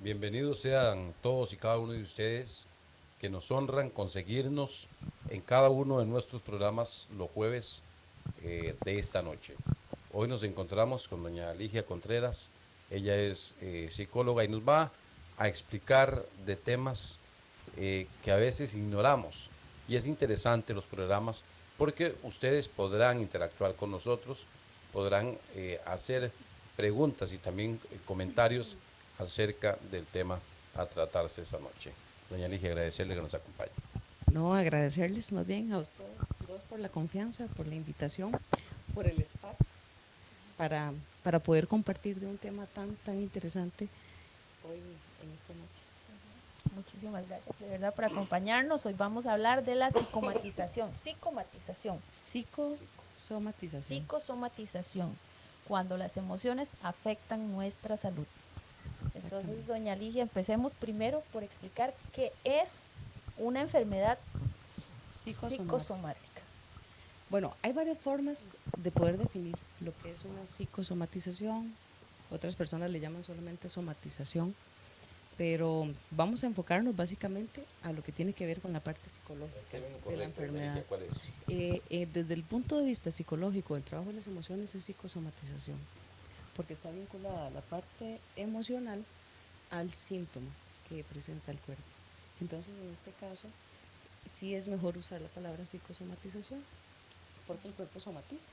Bienvenidos sean todos y cada uno de ustedes que nos honran con seguirnos en cada uno de nuestros programas los jueves de esta noche. Hoy nos encontramos con doña Ligia Contreras, ella es psicóloga y nos va a explicar de temas que a veces ignoramos. Y es interesante los programas porque ustedes podrán interactuar con nosotros, podrán hacer preguntas y también comentarios acerca del tema a tratarse esta noche. Doña Ligia, agradecerle que nos acompañe. No, agradecerles más bien a ustedes dos por la confianza, por la invitación, por el espacio para, para poder compartir de un tema tan interesante hoy en esta noche. Muchísimas gracias de verdad por acompañarnos. Hoy vamos a hablar de la psicomatización. Psicosomatización, cuando las emociones afectan nuestra salud. Entonces, doña Ligia, empecemos primero por explicar qué es una enfermedad psicosomática. Bueno, hay varias formas de poder definir lo que es una psicosomatización. Otras personas le llaman solamente somatización, pero vamos a enfocarnos básicamente a lo que tiene que ver con la parte psicológica de la enfermedad. ¿Cuál es? Desde el punto de vista psicológico, el trabajo de las emociones es psicosomatización, porque está vinculada a la parte emocional al síntoma que presenta el cuerpo. Entonces, en este caso, sí es mejor usar la palabra psicosomatización, porque el cuerpo somatiza.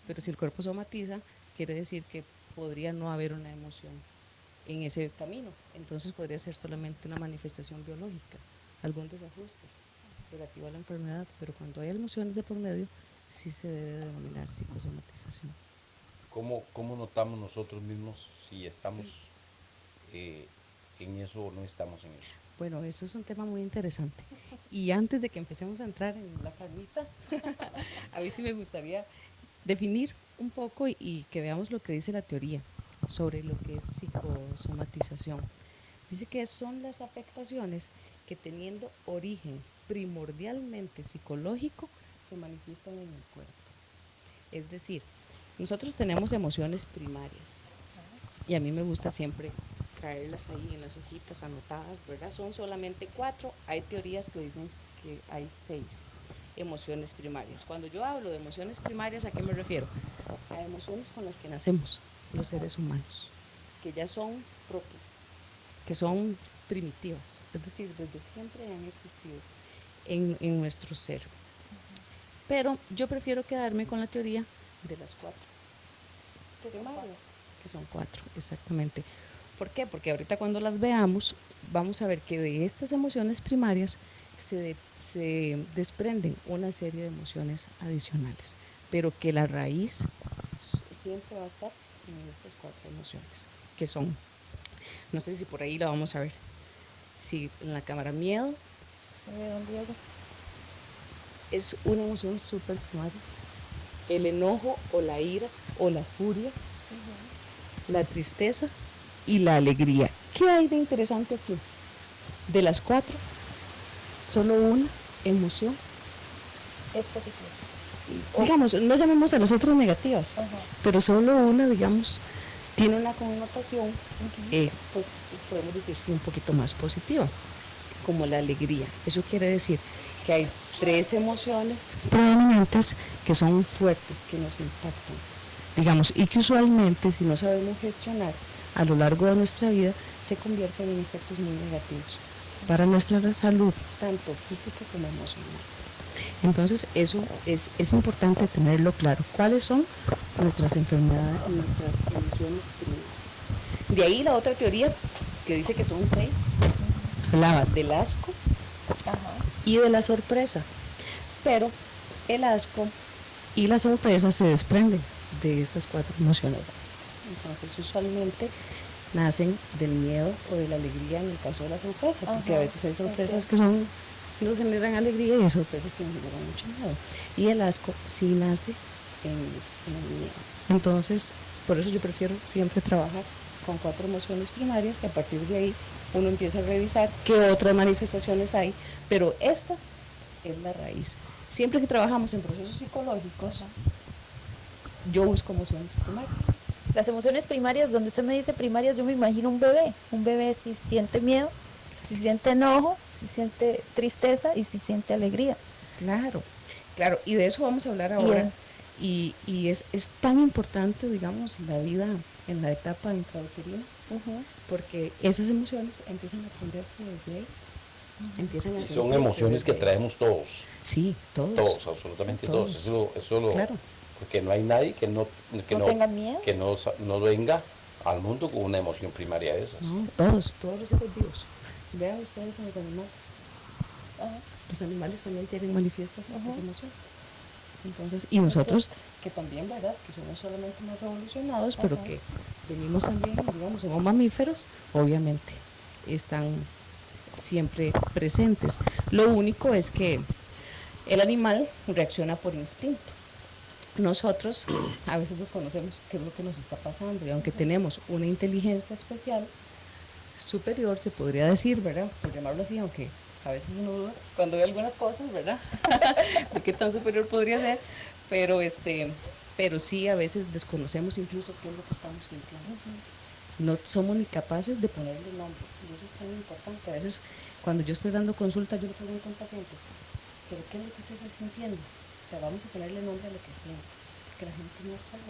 Pero si el cuerpo somatiza, quiere decir que podría no haber una emoción en ese camino. Entonces podría ser solamente una manifestación biológica, algún desajuste relativo a la enfermedad, pero cuando hay emociones de por medio, sí se debe denominar psicosomatización. ¿Cómo notamos nosotros mismos si estamos en eso o no estamos en eso? Bueno, eso es un tema muy interesante. Y antes de que empecemos a entrar en la carnita, a mí sí me gustaría definir un poco y que veamos lo que dice la teoría sobre lo que es psicosomatización. Dice que son las afectaciones que, teniendo origen primordialmente psicológico, se manifiestan en el cuerpo. Es decir, nosotros tenemos emociones primarias y a mí me gusta siempre traerlas ahí en las hojitas anotadas, ¿verdad? Son solamente 4, hay teorías que dicen que hay 6 emociones primarias. Cuando yo hablo de emociones primarias, ¿a qué me refiero? A emociones con las que nacemos los seres humanos, que ya son propias, que son primitivas, es decir, desde siempre han existido en nuestro ser. Pero yo prefiero quedarme con la teoría de las 4 primarias, que son 4, exactamente. ¿Por qué? Porque ahorita cuando las veamos, vamos a ver que de estas emociones primarias se desprenden una serie de emociones adicionales, pero que la raíz siempre va a estar en estas 4 emociones, que son, no sé si por ahí la vamos a ver, si en la cámara, miedo, Don Diego. es una emoción súper primaria, el enojo o la ira o la furia, la tristeza y la alegría. ¿Qué hay de interesante aquí? De las 4, solo una emoción Es positivo. digamos, no llamemos a las otras negativas, pero solo una, digamos, tiene una connotación, pues podemos decir sí, un poquito más positiva, como la alegría. Eso quiere decir que hay 3 emociones predominantes que son fuertes, que nos impactan, digamos, y que usualmente, si no sabemos gestionar a lo largo de nuestra vida, se convierten en efectos muy negativos para nuestra salud, tanto física como emocional. Entonces eso es importante tenerlo claro. ¿Cuáles son nuestras enfermedades, nuestras emociones primarias? De ahí la otra teoría que dice que son 6, hablaba del asco y de la sorpresa. Pero el asco y la sorpresa se desprenden de estas 4 emociones básicas. Entonces usualmente nacen del miedo o de la alegría en el caso de la sorpresa, porque a veces hay sorpresas que nos generan alegría y hay sorpresas que nos generan mucho miedo. Y el asco sí nace en el miedo. Entonces, por eso yo prefiero siempre trabajar con 4 emociones primarias y a partir de ahí uno empieza a revisar qué otras manifestaciones hay, pero esta es la raíz. Siempre que trabajamos en procesos psicológicos, yo busco emociones primarias. Las emociones primarias, donde usted me dice primarias, yo me imagino un bebé. Un bebé si siente miedo, si siente enojo, si siente tristeza y si siente alegría. Claro, claro, y de eso vamos a hablar ahora. Y es tan importante, digamos, la vida en la etapa intrauterina, porque esas emociones empiezan a aprenderse desde ahí. Empiezan a Y son sentirse emociones que desde ahí. traemos todos. Sí, todos. Todos, absolutamente Sí, todos. Eso lo, Claro. porque no hay nadie que no tenga miedo. que no venga al mundo con una emoción primaria de esas. No, todos los seres vivos. Vean ustedes a los animales. Ajá. Los animales también tienen manifiestas estas Ajá. emociones. Entonces, y nosotros, que también, ¿verdad? Que somos solamente más evolucionados, pero Ajá. que venimos también, digamos, somos mamíferos, obviamente, están siempre presentes. Lo único es que el animal reacciona por instinto. Nosotros a veces desconocemos qué es lo que nos está pasando, y aunque tenemos una inteligencia especial, superior, se podría decir, ¿verdad? Por llamarlo así, aunque a veces uno duda cuando ve algunas cosas, ¿verdad? De qué tan superior podría ser, pero sí a veces desconocemos incluso qué es lo que estamos sintiendo. No somos ni capaces de ponerle nombre, y eso es tan importante. A veces cuando yo estoy dando consulta, yo le pregunto a un paciente, ¿pero qué es lo que usted está sintiendo? O sea, vamos a ponerle nombre a lo que siente, porque la gente no sabe.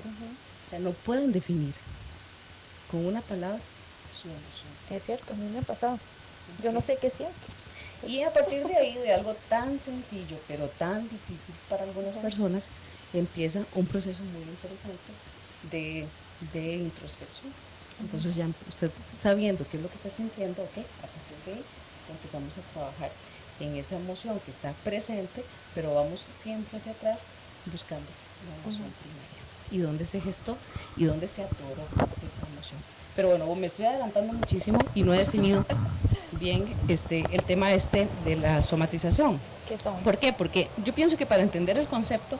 O sea, no pueden definir con una palabra su emoción. Es cierto, a mí me ha pasado. Yo no sé qué siento. Y a partir de ahí, de algo tan sencillo, pero tan difícil para algunas personas, empieza un proceso muy interesante de introspección. Entonces ya usted sabiendo qué es lo que está sintiendo, ok, a partir de ahí empezamos a trabajar en esa emoción que está presente, pero vamos siempre hacia atrás buscando la emoción primaria. Y dónde se gestó y dónde se atoró esa emoción. Pero bueno, me estoy adelantando muchísimo y no he definido bien el tema de la somatización. ¿Qué son? ¿Por qué? Porque yo pienso que para entender el concepto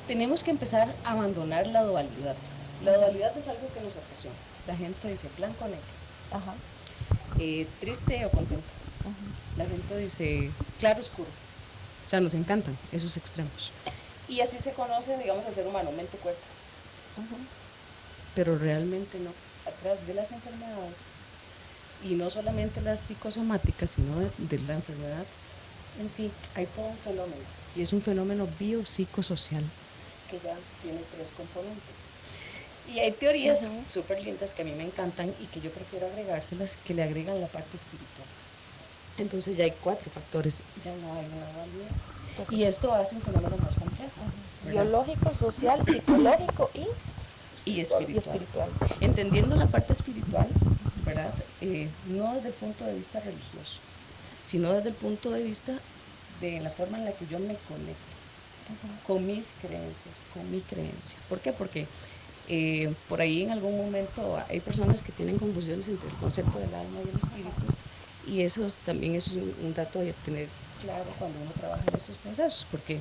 tenemos que empezar a abandonar la dualidad. La dualidad es algo que nos apasiona. La gente dice blanco o negro, Ajá. triste o contento. La gente dice claro o oscuro. O sea, nos encantan esos extremos. Y así se conoce, digamos, al ser humano, mente-cuerpo. Pero realmente no. Atrás de las enfermedades, y no solamente las psicosomáticas, sino de la enfermedad en sí, hay todo un fenómeno, y es un fenómeno biopsicosocial que ya tiene 3 componentes. Y hay teorías súper lindas que a mí me encantan y que yo prefiero agregárselas, que le agregan la parte espiritual. Entonces ya hay 4 factores, ya no hay una dualidad. Entonces, y esto hace un fenómeno más complejo. Biológico, social, psicológico y espiritual. Entendiendo la parte espiritual, ¿verdad? No desde el punto de vista religioso, sino desde el punto de vista de la forma en la que yo me conecto con mis creencias, con mi creencia. ¿Por qué? Porque por ahí en algún momento hay personas que tienen confusiones entre el concepto del alma y el espíritu, y eso también es un dato de tener claro cuando uno trabaja en estos procesos, porque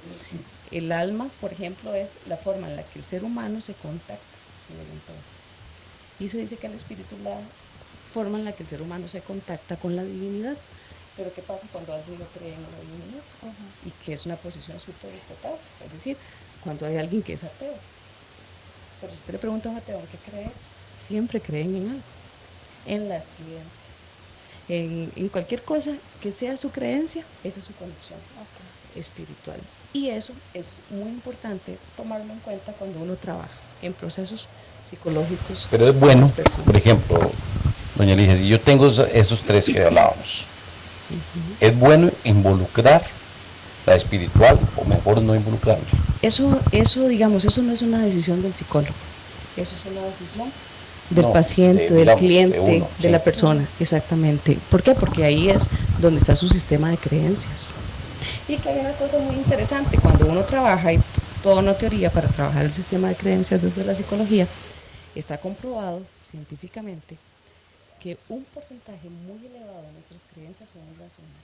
el alma, por ejemplo, es la forma en la que el ser humano se contacta con el entorno. Y se dice que el espíritu es la forma en la que el ser humano se contacta con la divinidad. Pero ¿qué pasa cuando alguien no cree en la divinidad? Y que es una posición súper respetable. Es decir, cuando hay alguien que es ateo. Pero si usted le pregunta a un ateo en qué cree, siempre creen en algo. En la ciencia. En cualquier cosa que sea su creencia, esa es su conexión espiritual. Y eso es muy importante tomarlo en cuenta cuando uno trabaja en procesos psicológicos. Pero es bueno, por ejemplo, doña Ligia, si yo tengo esos 3 que hablábamos, es bueno involucrar la espiritual o mejor no involucrarla. Eso, digamos, eso no es una decisión del psicólogo, eso es una decisión del paciente, del cliente, de la persona, exactamente. ¿Por qué? Porque ahí es donde está su sistema de creencias. Y que hay una cosa muy interesante, cuando uno trabaja, hay toda una teoría para trabajar el sistema de creencias desde la psicología, está comprobado científicamente que un porcentaje muy elevado de nuestras creencias son irracionales.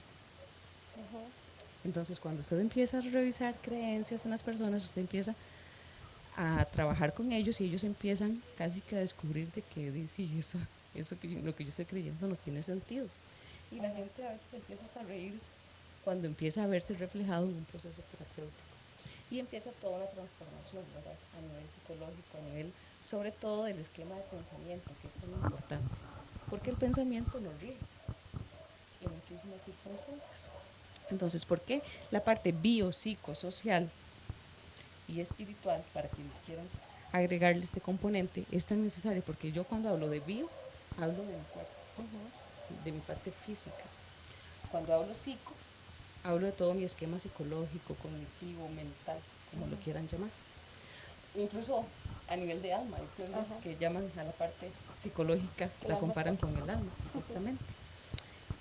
Entonces, cuando usted empieza a revisar creencias en las personas, usted empieza a trabajar con ellos y ellos empiezan casi que a descubrir de que dice, lo que yo estoy creyendo no tiene sentido. Y la gente a veces empieza hasta a reírse cuando empieza a verse reflejado en un proceso terapéutico. Y empieza toda una transformación, ¿verdad? A nivel psicológico, a nivel sobre todo del esquema de pensamiento, que es tan importante, porque el pensamiento nos rige en muchísimas circunstancias. Entonces, ¿por qué la parte biopsicosocial y espiritual, para quienes quieran agregarle este componente, es tan necesario? Porque yo cuando hablo de bio, hablo de mi cuerpo, de mi parte física. Cuando hablo psico, hablo de todo mi esquema psicológico, cognitivo, mental, como lo quieran llamar. Incluso a nivel de alma, hay teorías que llaman a la parte psicológica, la comparan con el alma, exactamente.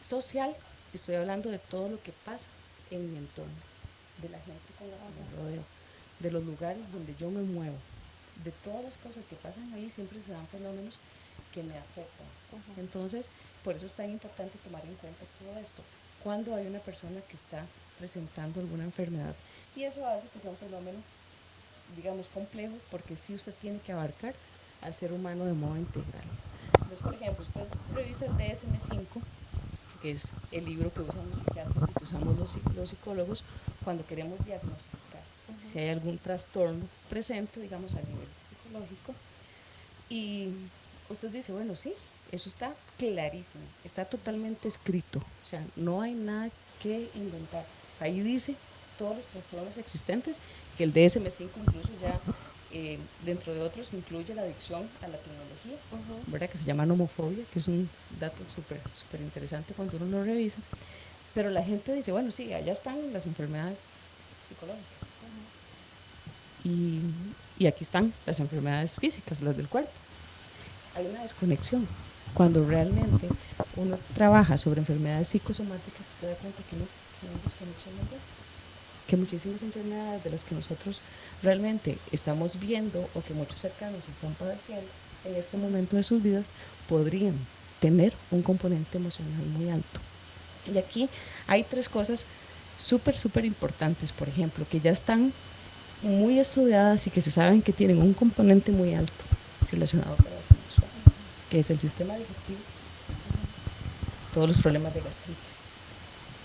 Social, estoy hablando de todo lo que pasa en mi entorno, de la gente con la que me rodeo, de los lugares donde yo me muevo, de todas las cosas que pasan ahí, siempre se dan fenómenos que me afectan. Entonces, por eso es tan importante tomar en cuenta todo esto, cuando hay una persona que está presentando alguna enfermedad. Y eso hace que sea un fenómeno, digamos, complejo, porque sí usted tiene que abarcar al ser humano de modo integral. Entonces, por ejemplo, usted revisa el DSM-5, que es el libro que usan los psiquiatras y que usamos los psicólogos cuando queremos diagnosticar si hay algún trastorno presente, digamos, a nivel psicológico. Y usted dice, bueno, sí, eso está clarísimo, está totalmente escrito, o sea, no hay nada que inventar. Ahí dice todos los trastornos existentes, que el DSM-5 incluso ya, dentro de otros, incluye la adicción a la tecnología, ¿verdad? Que se llama nomofobia, que es un dato súper interesante cuando uno lo revisa. Pero la gente dice, bueno, sí, allá están las enfermedades psicológicas. Y aquí están las enfermedades físicas, las del cuerpo. Hay una desconexión. Cuando realmente uno trabaja sobre enfermedades psicosomáticas, se da cuenta que no hay desconexión mundial. Que muchísimas enfermedades de las que nosotros realmente estamos viendo o que muchos cercanos están padeciendo en este momento de sus vidas podrían tener un componente emocional muy alto. Y aquí hay tres cosas súper importantes, por ejemplo, que ya están muy estudiadas y que se saben que tienen un componente muy alto relacionado con las emociones, que es el sistema digestivo, todos los problemas de gastritis,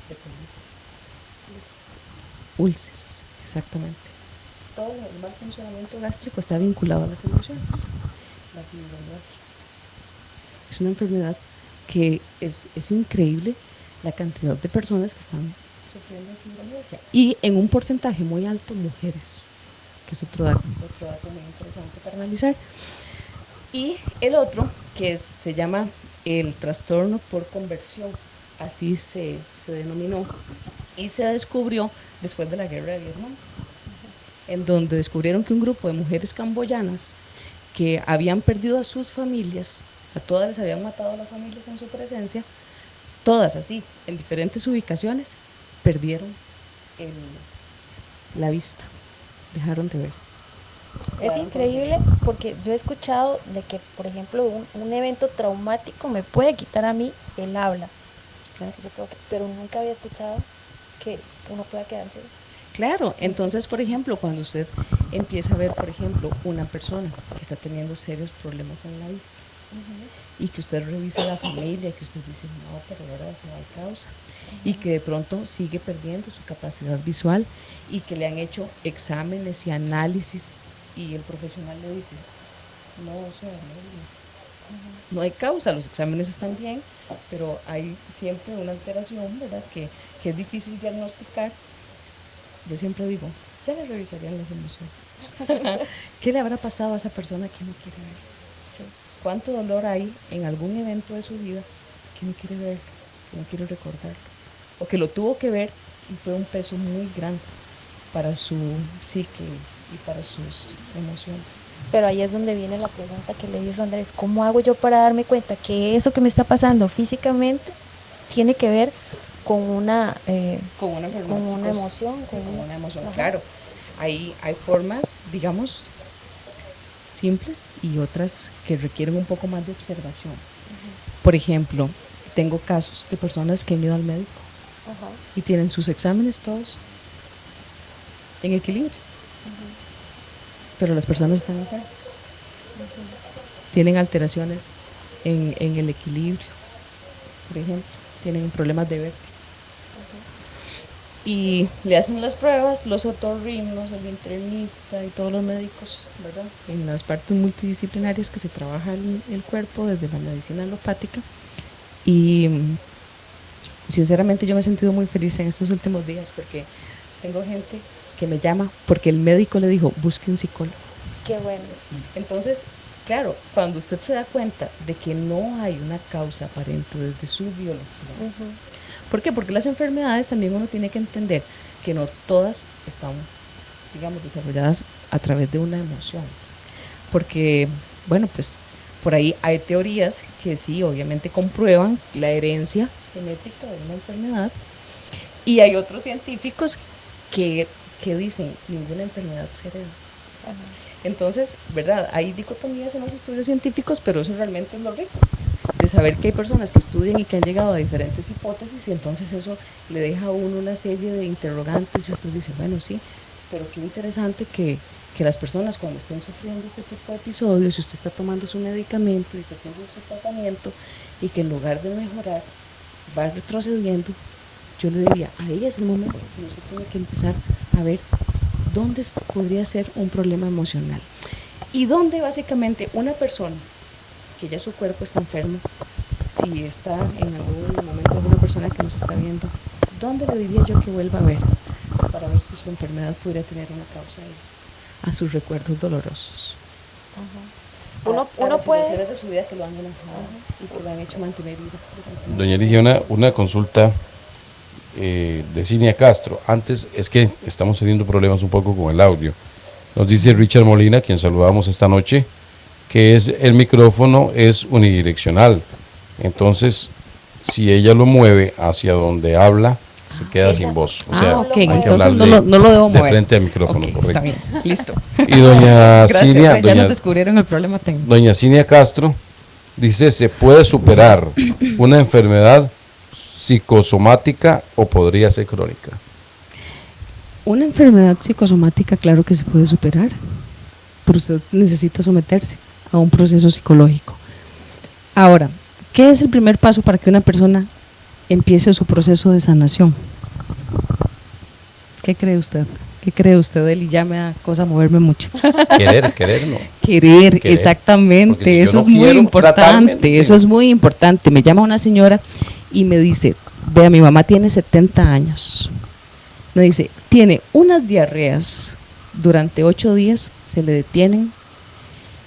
de colitis, úlceras, exactamente. Todo el mal funcionamiento gástrico está vinculado a las emociones. La fibromialgia es una enfermedad que es increíble la cantidad de personas que están sufriendo de fibromialgia y en un porcentaje muy alto mujeres, que es otro dato muy interesante para analizar. Y el otro, que se llama el trastorno por conversión, así se denominó y se descubrió después de la guerra de Vietnam, en donde descubrieron que un grupo de mujeres camboyanas que habían perdido a sus familias, a todas les habían matado a las familias en su presencia, todas así, en diferentes ubicaciones, perdieron la vista, dejaron de ver. Es increíble porque yo he escuchado de que, por ejemplo, un evento traumático me puede quitar a mí el habla. Claro. Yo creo que, pero nunca había escuchado que uno pueda quedarse. Claro, entonces, por ejemplo, cuando usted empieza a ver, por ejemplo, una persona que está teniendo serios problemas en la vista y que usted revisa la familia, que usted dice, no, pero ahora no hay causa, y que de pronto sigue perdiendo su capacidad visual y que le han hecho exámenes y análisis y el profesional le dice, no, o sea, no hay causa, los exámenes están bien, pero hay siempre una alteración, ¿verdad? Que es difícil diagnosticar. Yo siempre digo, ya le revisarían las emociones. ¿Qué le habrá pasado a esa persona que no quiere ver? Sí. ¿Cuánto dolor hay en algún evento de su vida que no quiere ver, que no quiere recordar? O que lo tuvo que ver y fue un peso muy grande para su psique y para sus emociones. Pero ahí es donde viene la pregunta que le hizo Andrés, ¿cómo hago yo para darme cuenta que eso que me está pasando físicamente tiene que ver con una enfermedad, con una emoción? Sí, con una emoción, claro. Hay formas, digamos, simples y otras que requieren un poco más de observación. Por ejemplo, tengo casos de personas que han ido al médico y tienen sus exámenes todos en equilibrio, pero las personas están enfermas, tienen alteraciones en el equilibrio, por ejemplo, tienen problemas de vértigo. y le hacen las pruebas, los otorrinos, el internista y todos los médicos, ¿verdad? En las partes multidisciplinarias que se trabaja el cuerpo desde la medicina alopática. Y sinceramente yo me he sentido muy feliz en estos últimos días porque tengo gente que me llama porque el médico le dijo, busque un psicólogo. Qué bueno. Entonces, claro, cuando usted se da cuenta de que no hay una causa aparente desde su biología, ¿por qué? Porque las enfermedades también uno tiene que entender que no todas están, digamos, desarrolladas a través de una emoción. Porque, bueno, pues por ahí hay teorías que sí, obviamente comprueban la herencia genética de una enfermedad, y hay otros científicos que dicen ninguna enfermedad se hereda. Entonces, ¿verdad? Hay dicotomías en los estudios científicos, pero eso realmente es lo rico, de saber que hay personas que estudian y que han llegado a diferentes hipótesis, y entonces eso le deja a uno una serie de interrogantes, y usted dice, bueno, sí, pero qué interesante que las personas cuando estén sufriendo este tipo de episodios, si usted está tomando su medicamento y está haciendo su tratamiento, y que en lugar de mejorar, va retrocediendo, yo le diría, ahí es el momento que usted tiene que empezar a ver dónde podría ser un problema emocional. Y dónde básicamente una persona, que ya su cuerpo está enfermo, si está en algún momento alguna persona que nos está viendo, ¿dónde le diría yo que vuelva a ver? Para ver si su enfermedad podría tener una causa a sus recuerdos dolorosos. Uno las puede... situaciones de su vida que lo han enojado y que lo han hecho mantener vivo. Doña Ligia, una consulta de Cinia Castro. Antes, es que estamos teniendo problemas un poco con el audio. Nos dice Richard Molina, quien saludamos esta noche, que el micrófono es unidireccional. Entonces, si ella lo mueve hacia donde habla, se queda sin voz. O sea, ok, hay que entonces hablar no lo debo mover. de frente al micrófono, Okay, correcto. está bien, listo. Y doña Cinia, ya nos descubrieron el problema técnico. doña Cinia Castro dice, ¿se puede superar una enfermedad psicosomática o podría ser crónica? Una enfermedad psicosomática, claro que se puede superar, pero usted necesita someterse a un proceso psicológico. Ahora, ¿qué es el primer paso para que una persona empiece su proceso de sanación? ¿Qué cree usted? ¿Qué cree usted, Eli? Ya me da cosa moverme mucho. Querer, ¿no? Querer, exactamente, si eso no es muy quiero tratarme, importante, eso es muy importante. Me llama una señora y me dice, vea, mi mamá tiene 70 años. Me dice, tiene unas diarreas, durante 8 días se le detienen,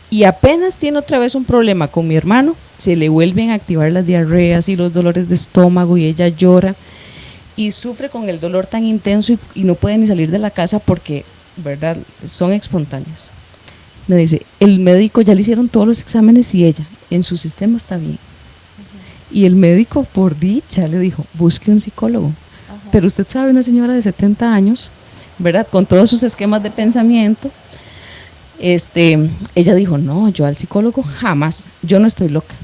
y apenas tiene otra vez un problema con mi hermano, se le vuelven a activar las diarreas y los dolores de estómago, y ella llora y sufre con el dolor tan intenso y no puede ni salir de la casa porque, ¿verdad?, son espontáneas. Me dice, el médico ya le hicieron todos los exámenes y ella, en su sistema está bien. Y el médico, por dicha, le dijo, busque un psicólogo. Pero usted sabe, una señora de 70 años, ¿verdad?, con todos sus esquemas de pensamiento, ella dijo, no, yo al psicólogo jamás, yo no estoy loca.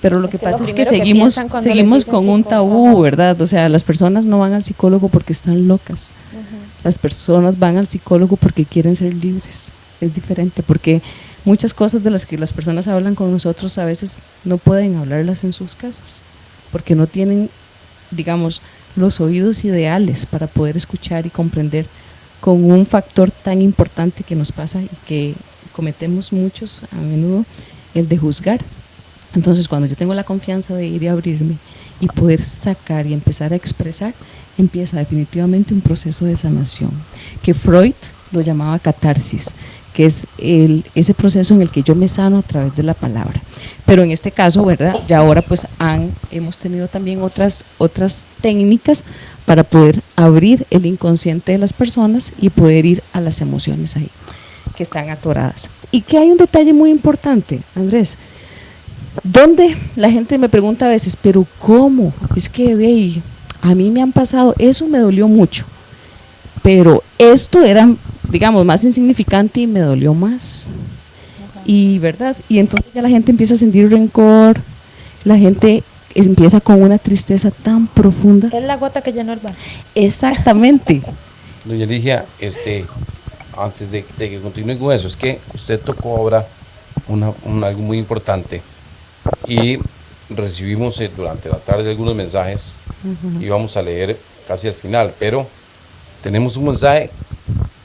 Pero lo que pasa es que seguimos con un tabú, ¿verdad? O sea, las personas no van al psicólogo porque están locas. Las personas van al psicólogo porque quieren ser libres. Es diferente, porque muchas cosas de las que las personas hablan con nosotros a veces no pueden hablarlas en sus casas, porque no tienen, digamos, los oídos ideales para poder escuchar y comprender con un factor tan importante que nos pasa y que cometemos muchos a menudo, el de juzgar. Entonces, cuando yo tengo la confianza de ir y abrirme y poder sacar y empezar a expresar, empieza definitivamente un proceso de sanación, que Freud lo llamaba catarsis, que es ese proceso en el que yo me sano a través de la palabra. Pero en este caso, ¿verdad?, ya ahora pues hemos tenido también otras técnicas para poder abrir el inconsciente de las personas y poder ir a las emociones ahí, que están atoradas. Y que hay un detalle muy importante, Andrés, donde la gente me pregunta a veces, pero ¿cómo? Es que a mí me han pasado, eso me dolió mucho, pero esto era, digamos, más insignificante y me dolió más. Y verdad, y entonces ya la gente empieza a sentir rencor, la gente empieza con una tristeza tan profunda. Es la gota que llenó el vaso. Exactamente. Doña Ligia, antes de que continúe con eso, es que usted tocó ahora algo muy importante, y recibimos durante la tarde algunos mensajes y vamos a leer casi al final, pero tenemos un mensaje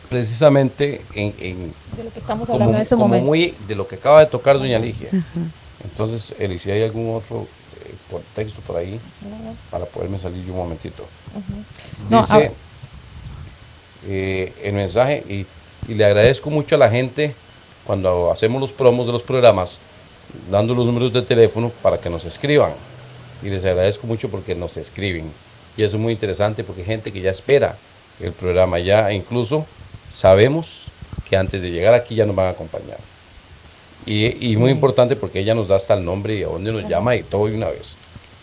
precisamente de lo que estamos hablando en este como momento. muy de lo que acaba de tocar doña Ligia. Entonces, Eli, si hay algún otro contexto por ahí, para poderme salir yo un momentito. Dice el mensaje, y le agradezco mucho a la gente cuando hacemos los promos de los programas, dando los números de teléfono para que nos escriban. Y les agradezco mucho porque nos escriben. Y eso es muy interesante porque hay gente que ya espera el programa, ya incluso sabemos que antes de llegar aquí ya nos van a acompañar. Y muy importante porque ella nos da hasta el nombre y a dónde nos llama y todo de una vez.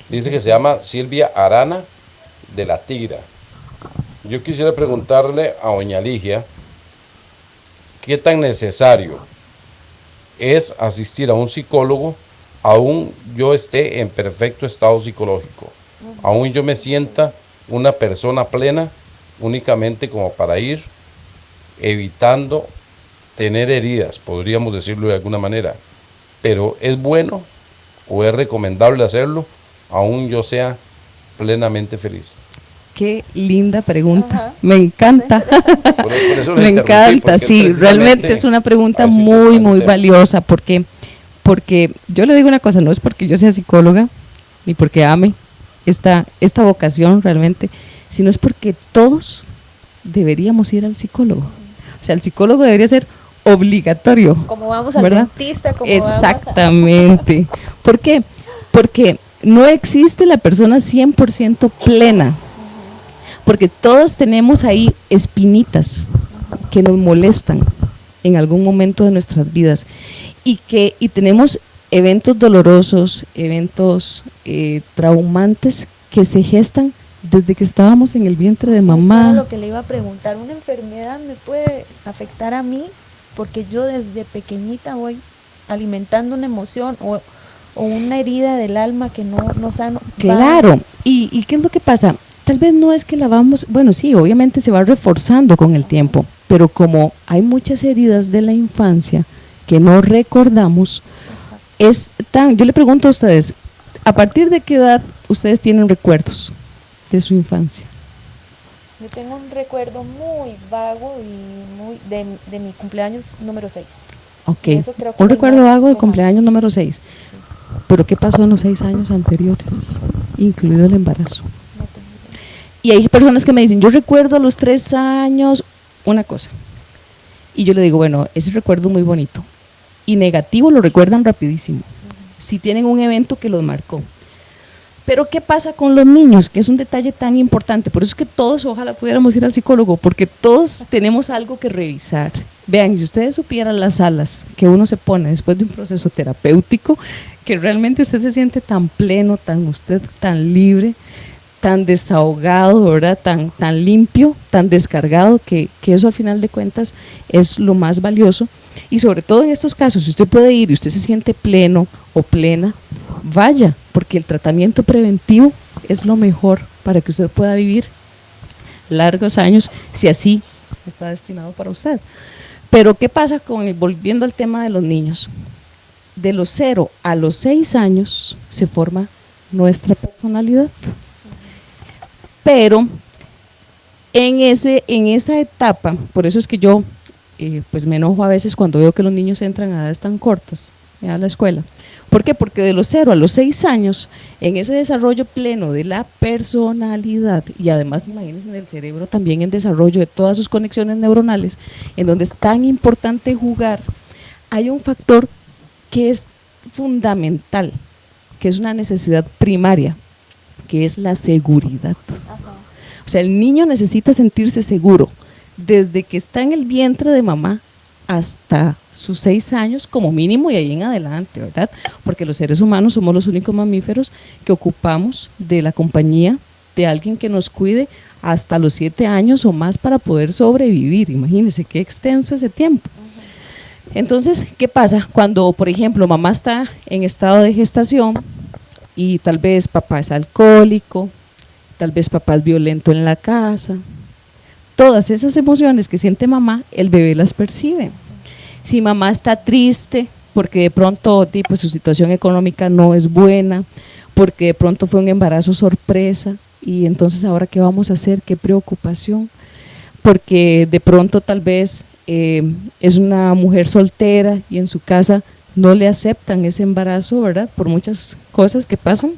Dice que se llama Silvia Arana de La Tigra. Yo quisiera preguntarle a doña Ligia, ¿qué tan necesario es asistir a un psicólogo aún yo esté en perfecto estado psicológico? Aún yo me sienta una persona plena, únicamente como para ir evitando tener heridas, podríamos decirlo de alguna manera. Pero ¿es bueno o es recomendable hacerlo aún yo sea plenamente feliz? Qué linda pregunta, Ajá. me encanta. Por eso Me encanta, sí, realmente es una pregunta muy valiosa, porque yo le digo una cosa, no es porque yo sea psicóloga, ni porque ame esta vocación realmente, sino es porque todos deberíamos ir al psicólogo. O sea, el psicólogo debería ser obligatorio. Como vamos al ¿verdad? dentista, como Exactamente. ¿Por qué? Porque no existe la persona 100% plena, porque todos tenemos ahí espinitas que nos molestan en algún momento de nuestras vidas y tenemos eventos dolorosos, eventos traumantes que se gestan desde que estábamos en el vientre de mamá. Eso era lo que le iba a preguntar. ¿Una enfermedad me puede afectar a mí? Porque yo desde pequeñita voy alimentando una emoción o una herida del alma que no sano. Claro, ¿y qué es lo que pasa? Tal vez no es que la vamos, bueno, sí, obviamente se va reforzando con el tiempo, pero como hay muchas heridas de la infancia que no recordamos, yo le pregunto a ustedes, ¿a partir de qué edad ustedes tienen recuerdos de su infancia? Yo tengo un recuerdo muy vago y de mi cumpleaños número 6. Ok, un recuerdo vago de cumpleaños número 6. Sí. Pero ¿qué pasó en los 6 años anteriores, incluido el embarazo? Y hay personas que me dicen, yo recuerdo a los 3 años una cosa. Y yo le digo, bueno, ese recuerdo es muy bonito. Y negativo lo recuerdan rapidísimo, si tienen un evento que los marcó. Pero ¿qué pasa con los niños? Que es un detalle tan importante. Por eso es que todos ojalá pudiéramos ir al psicólogo, porque todos tenemos algo que revisar. Vean, si ustedes supieran las alas que uno se pone después de un proceso terapéutico, que realmente usted se siente tan pleno, tan libre, tan desahogado, ¿verdad? Tan limpio, tan descargado, que eso al final de cuentas es lo más valioso. Y sobre todo en estos casos, si usted puede ir y usted se siente pleno o plena, vaya, porque el tratamiento preventivo es lo mejor para que usted pueda vivir largos años, si así está destinado para usted. Pero ¿qué pasa volviendo al tema de los niños? De los 0 a los 6 años se forma nuestra personalidad. Pero en esa etapa, por eso es que yo pues me enojo a veces cuando veo que los niños entran a edades tan cortas a la escuela. ¿Por qué? Porque de los 0 a los 6 años, en ese desarrollo pleno de la personalidad, y además imagínense en el cerebro también en desarrollo de todas sus conexiones neuronales, en donde es tan importante jugar, hay un factor que es fundamental, que es una necesidad primaria, que es la seguridad. Ajá. O sea, el niño necesita sentirse seguro desde que está en el vientre de mamá hasta sus 6 años como mínimo y ahí en adelante, ¿verdad? Porque los seres humanos somos los únicos mamíferos que ocupamos de la compañía de alguien que nos cuide hasta los 7 años o más para poder sobrevivir. Imagínense qué extenso ese tiempo. Entonces, ¿qué pasa? Cuando, por ejemplo, mamá está en estado de gestación y tal vez papá es alcohólico, tal vez papá es violento en la casa, todas esas emociones que siente mamá, el bebé las percibe. Si mamá está triste porque de pronto pues, su situación económica no es buena, porque de pronto fue un embarazo sorpresa, y entonces ahora qué vamos a hacer, qué preocupación, porque de pronto tal vez es una mujer soltera y en su casa no le aceptan ese embarazo, ¿verdad? Por muchas cosas que pasan.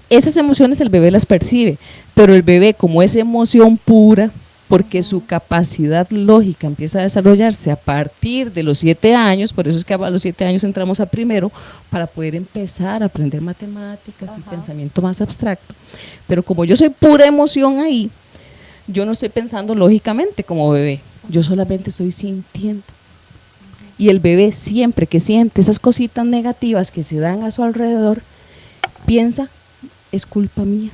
Esas emociones el bebé las percibe, pero el bebé como es emoción pura, porque su capacidad lógica empieza a desarrollarse a partir de los 7 años, por eso es que a los 7 años entramos a primero, para poder empezar a aprender matemáticas y pensamiento más abstracto. Pero como yo soy pura emoción ahí, yo no estoy pensando lógicamente como bebé, yo solamente estoy sintiendo. Y el bebé siempre que siente esas cositas negativas que se dan a su alrededor, piensa, es culpa mía.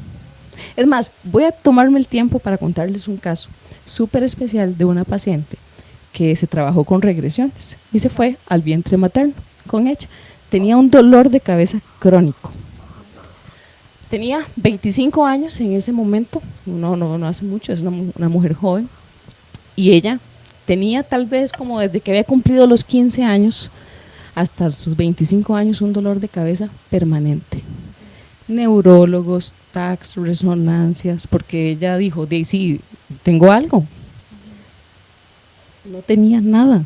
Es más, voy a tomarme el tiempo para contarles un caso súper especial de una paciente que se trabajó con regresiones y se fue al vientre materno con ella. Tenía un dolor de cabeza crónico. Tenía 25 años en ese momento, no hace mucho, es una mujer joven, y ella tenía tal vez como desde que había cumplido los 15 años hasta sus 25 años un dolor de cabeza permanente. Neurólogos, TACs, resonancias, porque ella dijo, sí, tengo algo. No tenía nada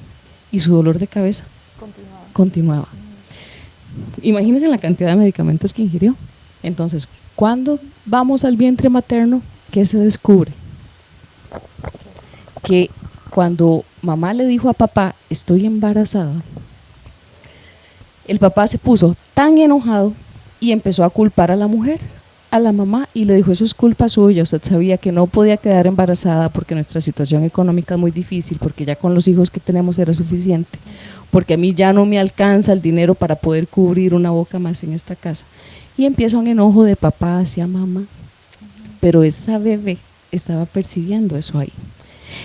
y su dolor de cabeza continuaba. Imagínense la cantidad de medicamentos que ingirió. Entonces, cuando vamos al vientre materno, ¿qué se descubre? Que cuando mamá le dijo a papá, estoy embarazada, el papá se puso tan enojado y empezó a culpar a la mujer, a la mamá, y le dijo, eso es culpa suya, usted sabía que no podía quedar embarazada porque nuestra situación económica es muy difícil, porque ya con los hijos que tenemos era suficiente, porque a mí ya no me alcanza el dinero para poder cubrir una boca más en esta casa. Y empieza un enojo de papá hacia mamá, pero esa bebé estaba percibiendo eso ahí.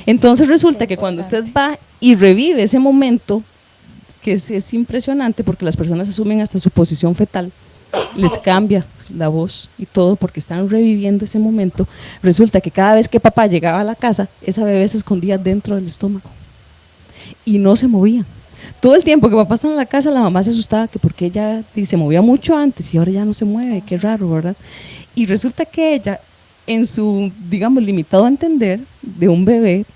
Entonces resulta que cuando usted va y revive ese momento, que es impresionante porque las personas asumen hasta su posición fetal, les cambia la voz y todo porque están reviviendo ese momento, resulta que cada vez que papá llegaba a la casa, esa bebé se escondía dentro del estómago y no se movía. Todo el tiempo que papá estaba en la casa, la mamá se asustaba que porque ella se movía mucho antes y ahora ya no se mueve, qué raro, ¿verdad? Y resulta que ella, en su, digamos, limitado entender de un bebé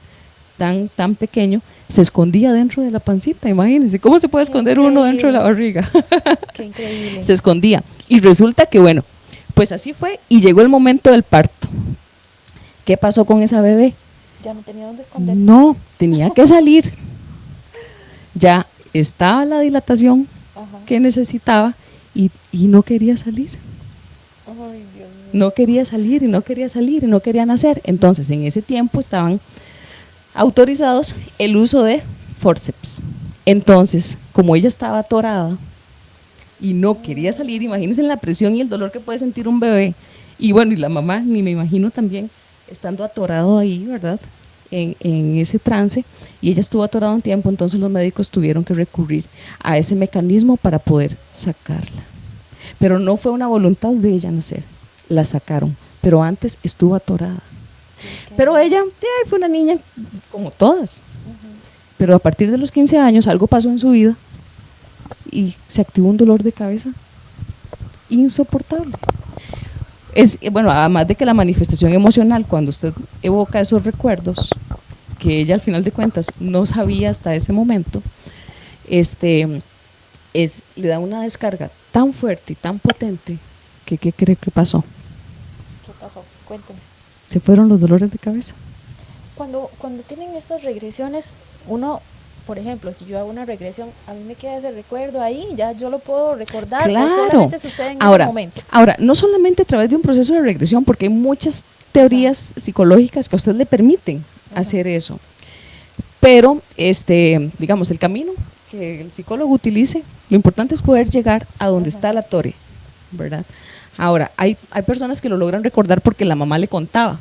tan pequeño, se escondía dentro de la pancita, imagínense, ¿cómo se puede esconder uno dentro de la barriga? Qué increíble. Se escondía. Y resulta que bueno, pues así fue y llegó el momento del parto. ¿Qué pasó con esa bebé? Ya no tenía dónde esconderse. No, tenía que salir. Ya estaba la dilatación que necesitaba y no quería salir. Ay, Dios mío. No quería salir y no quería salir y no quería nacer. Entonces en ese tiempo estaban autorizados el uso de forceps. Entonces, como ella estaba atorada y no quería salir, imagínense la presión y el dolor que puede sentir un bebé, y bueno, y la mamá, ni me imagino también, estando atorado ahí, ¿verdad?, en ese trance, y ella estuvo atorada un tiempo, entonces los médicos tuvieron que recurrir a ese mecanismo para poder sacarla. Pero no fue una voluntad de ella nacer, la sacaron, pero antes estuvo atorada. Pero ella fue una niña como todas, pero a partir de los 15 años algo pasó en su vida y se activó un dolor de cabeza insoportable. Bueno, además de que la manifestación emocional, cuando usted evoca esos recuerdos, que ella al final de cuentas no sabía hasta ese momento, le da una descarga tan fuerte y tan potente que ¿qué cree que pasó? ¿Qué pasó? Cuénteme. Se fueron los dolores de cabeza. Cuando tienen estas regresiones, uno, por ejemplo, si yo hago una regresión, a mí me queda ese recuerdo ahí, ya yo lo puedo recordar, claro. ¿O solamente sucede en ese momento? Ahora, no solamente a través de un proceso de regresión, porque hay muchas teorías psicológicas que a usted le permiten hacer eso, pero digamos, el camino que el psicólogo utilice, lo importante es poder llegar a donde está la tore, ¿verdad? Ahora, hay personas que lo logran recordar porque la mamá le contaba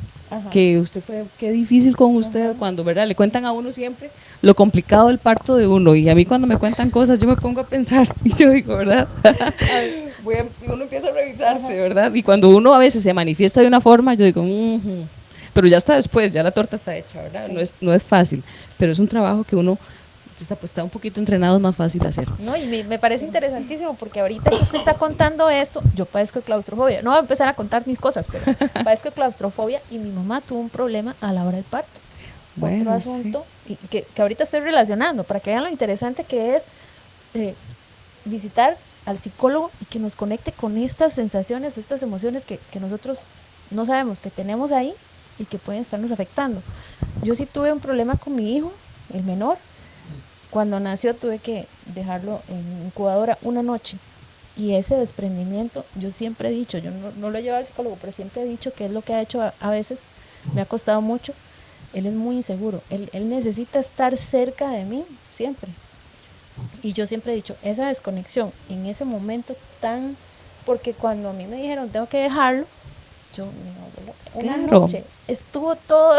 que usted fue, qué difícil con usted, cuando, ¿verdad? Le cuentan a uno siempre lo complicado del parto de uno, y a mí cuando me cuentan cosas yo me pongo a pensar y yo digo, ¿verdad? Y uno empieza a revisarse, ¿verdad? Y cuando uno a veces se manifiesta de una forma, yo digo, pero ya está después, ya la torta está hecha, ¿verdad? Sí. No es fácil, pero es un trabajo que uno está un poquito entrenado, es más fácil hacer. No, y me parece interesantísimo porque ahorita que usted está contando eso, yo padezco de claustrofobia. No voy a empezar a contar mis cosas, pero padezco de claustrofobia y mi mamá tuvo un problema a la hora del parto. Bueno, otro asunto y que ahorita estoy relacionando para que vean lo interesante que es visitar al psicólogo y que nos conecte con estas sensaciones, estas emociones que nosotros no sabemos que tenemos ahí y que pueden estarnos afectando. Yo sí tuve un problema con mi hijo, el menor. Cuando nació tuve que dejarlo en incubadora una noche y ese desprendimiento, yo siempre he dicho, yo no lo he llevado al psicólogo, pero siempre he dicho que es lo que ha hecho a veces, me ha costado mucho. Él es muy inseguro, él necesita estar cerca de mí siempre. Y yo siempre he dicho, esa desconexión en ese momento tan, porque cuando a mí me dijeron tengo que dejarlo, yo una noche estuvo todo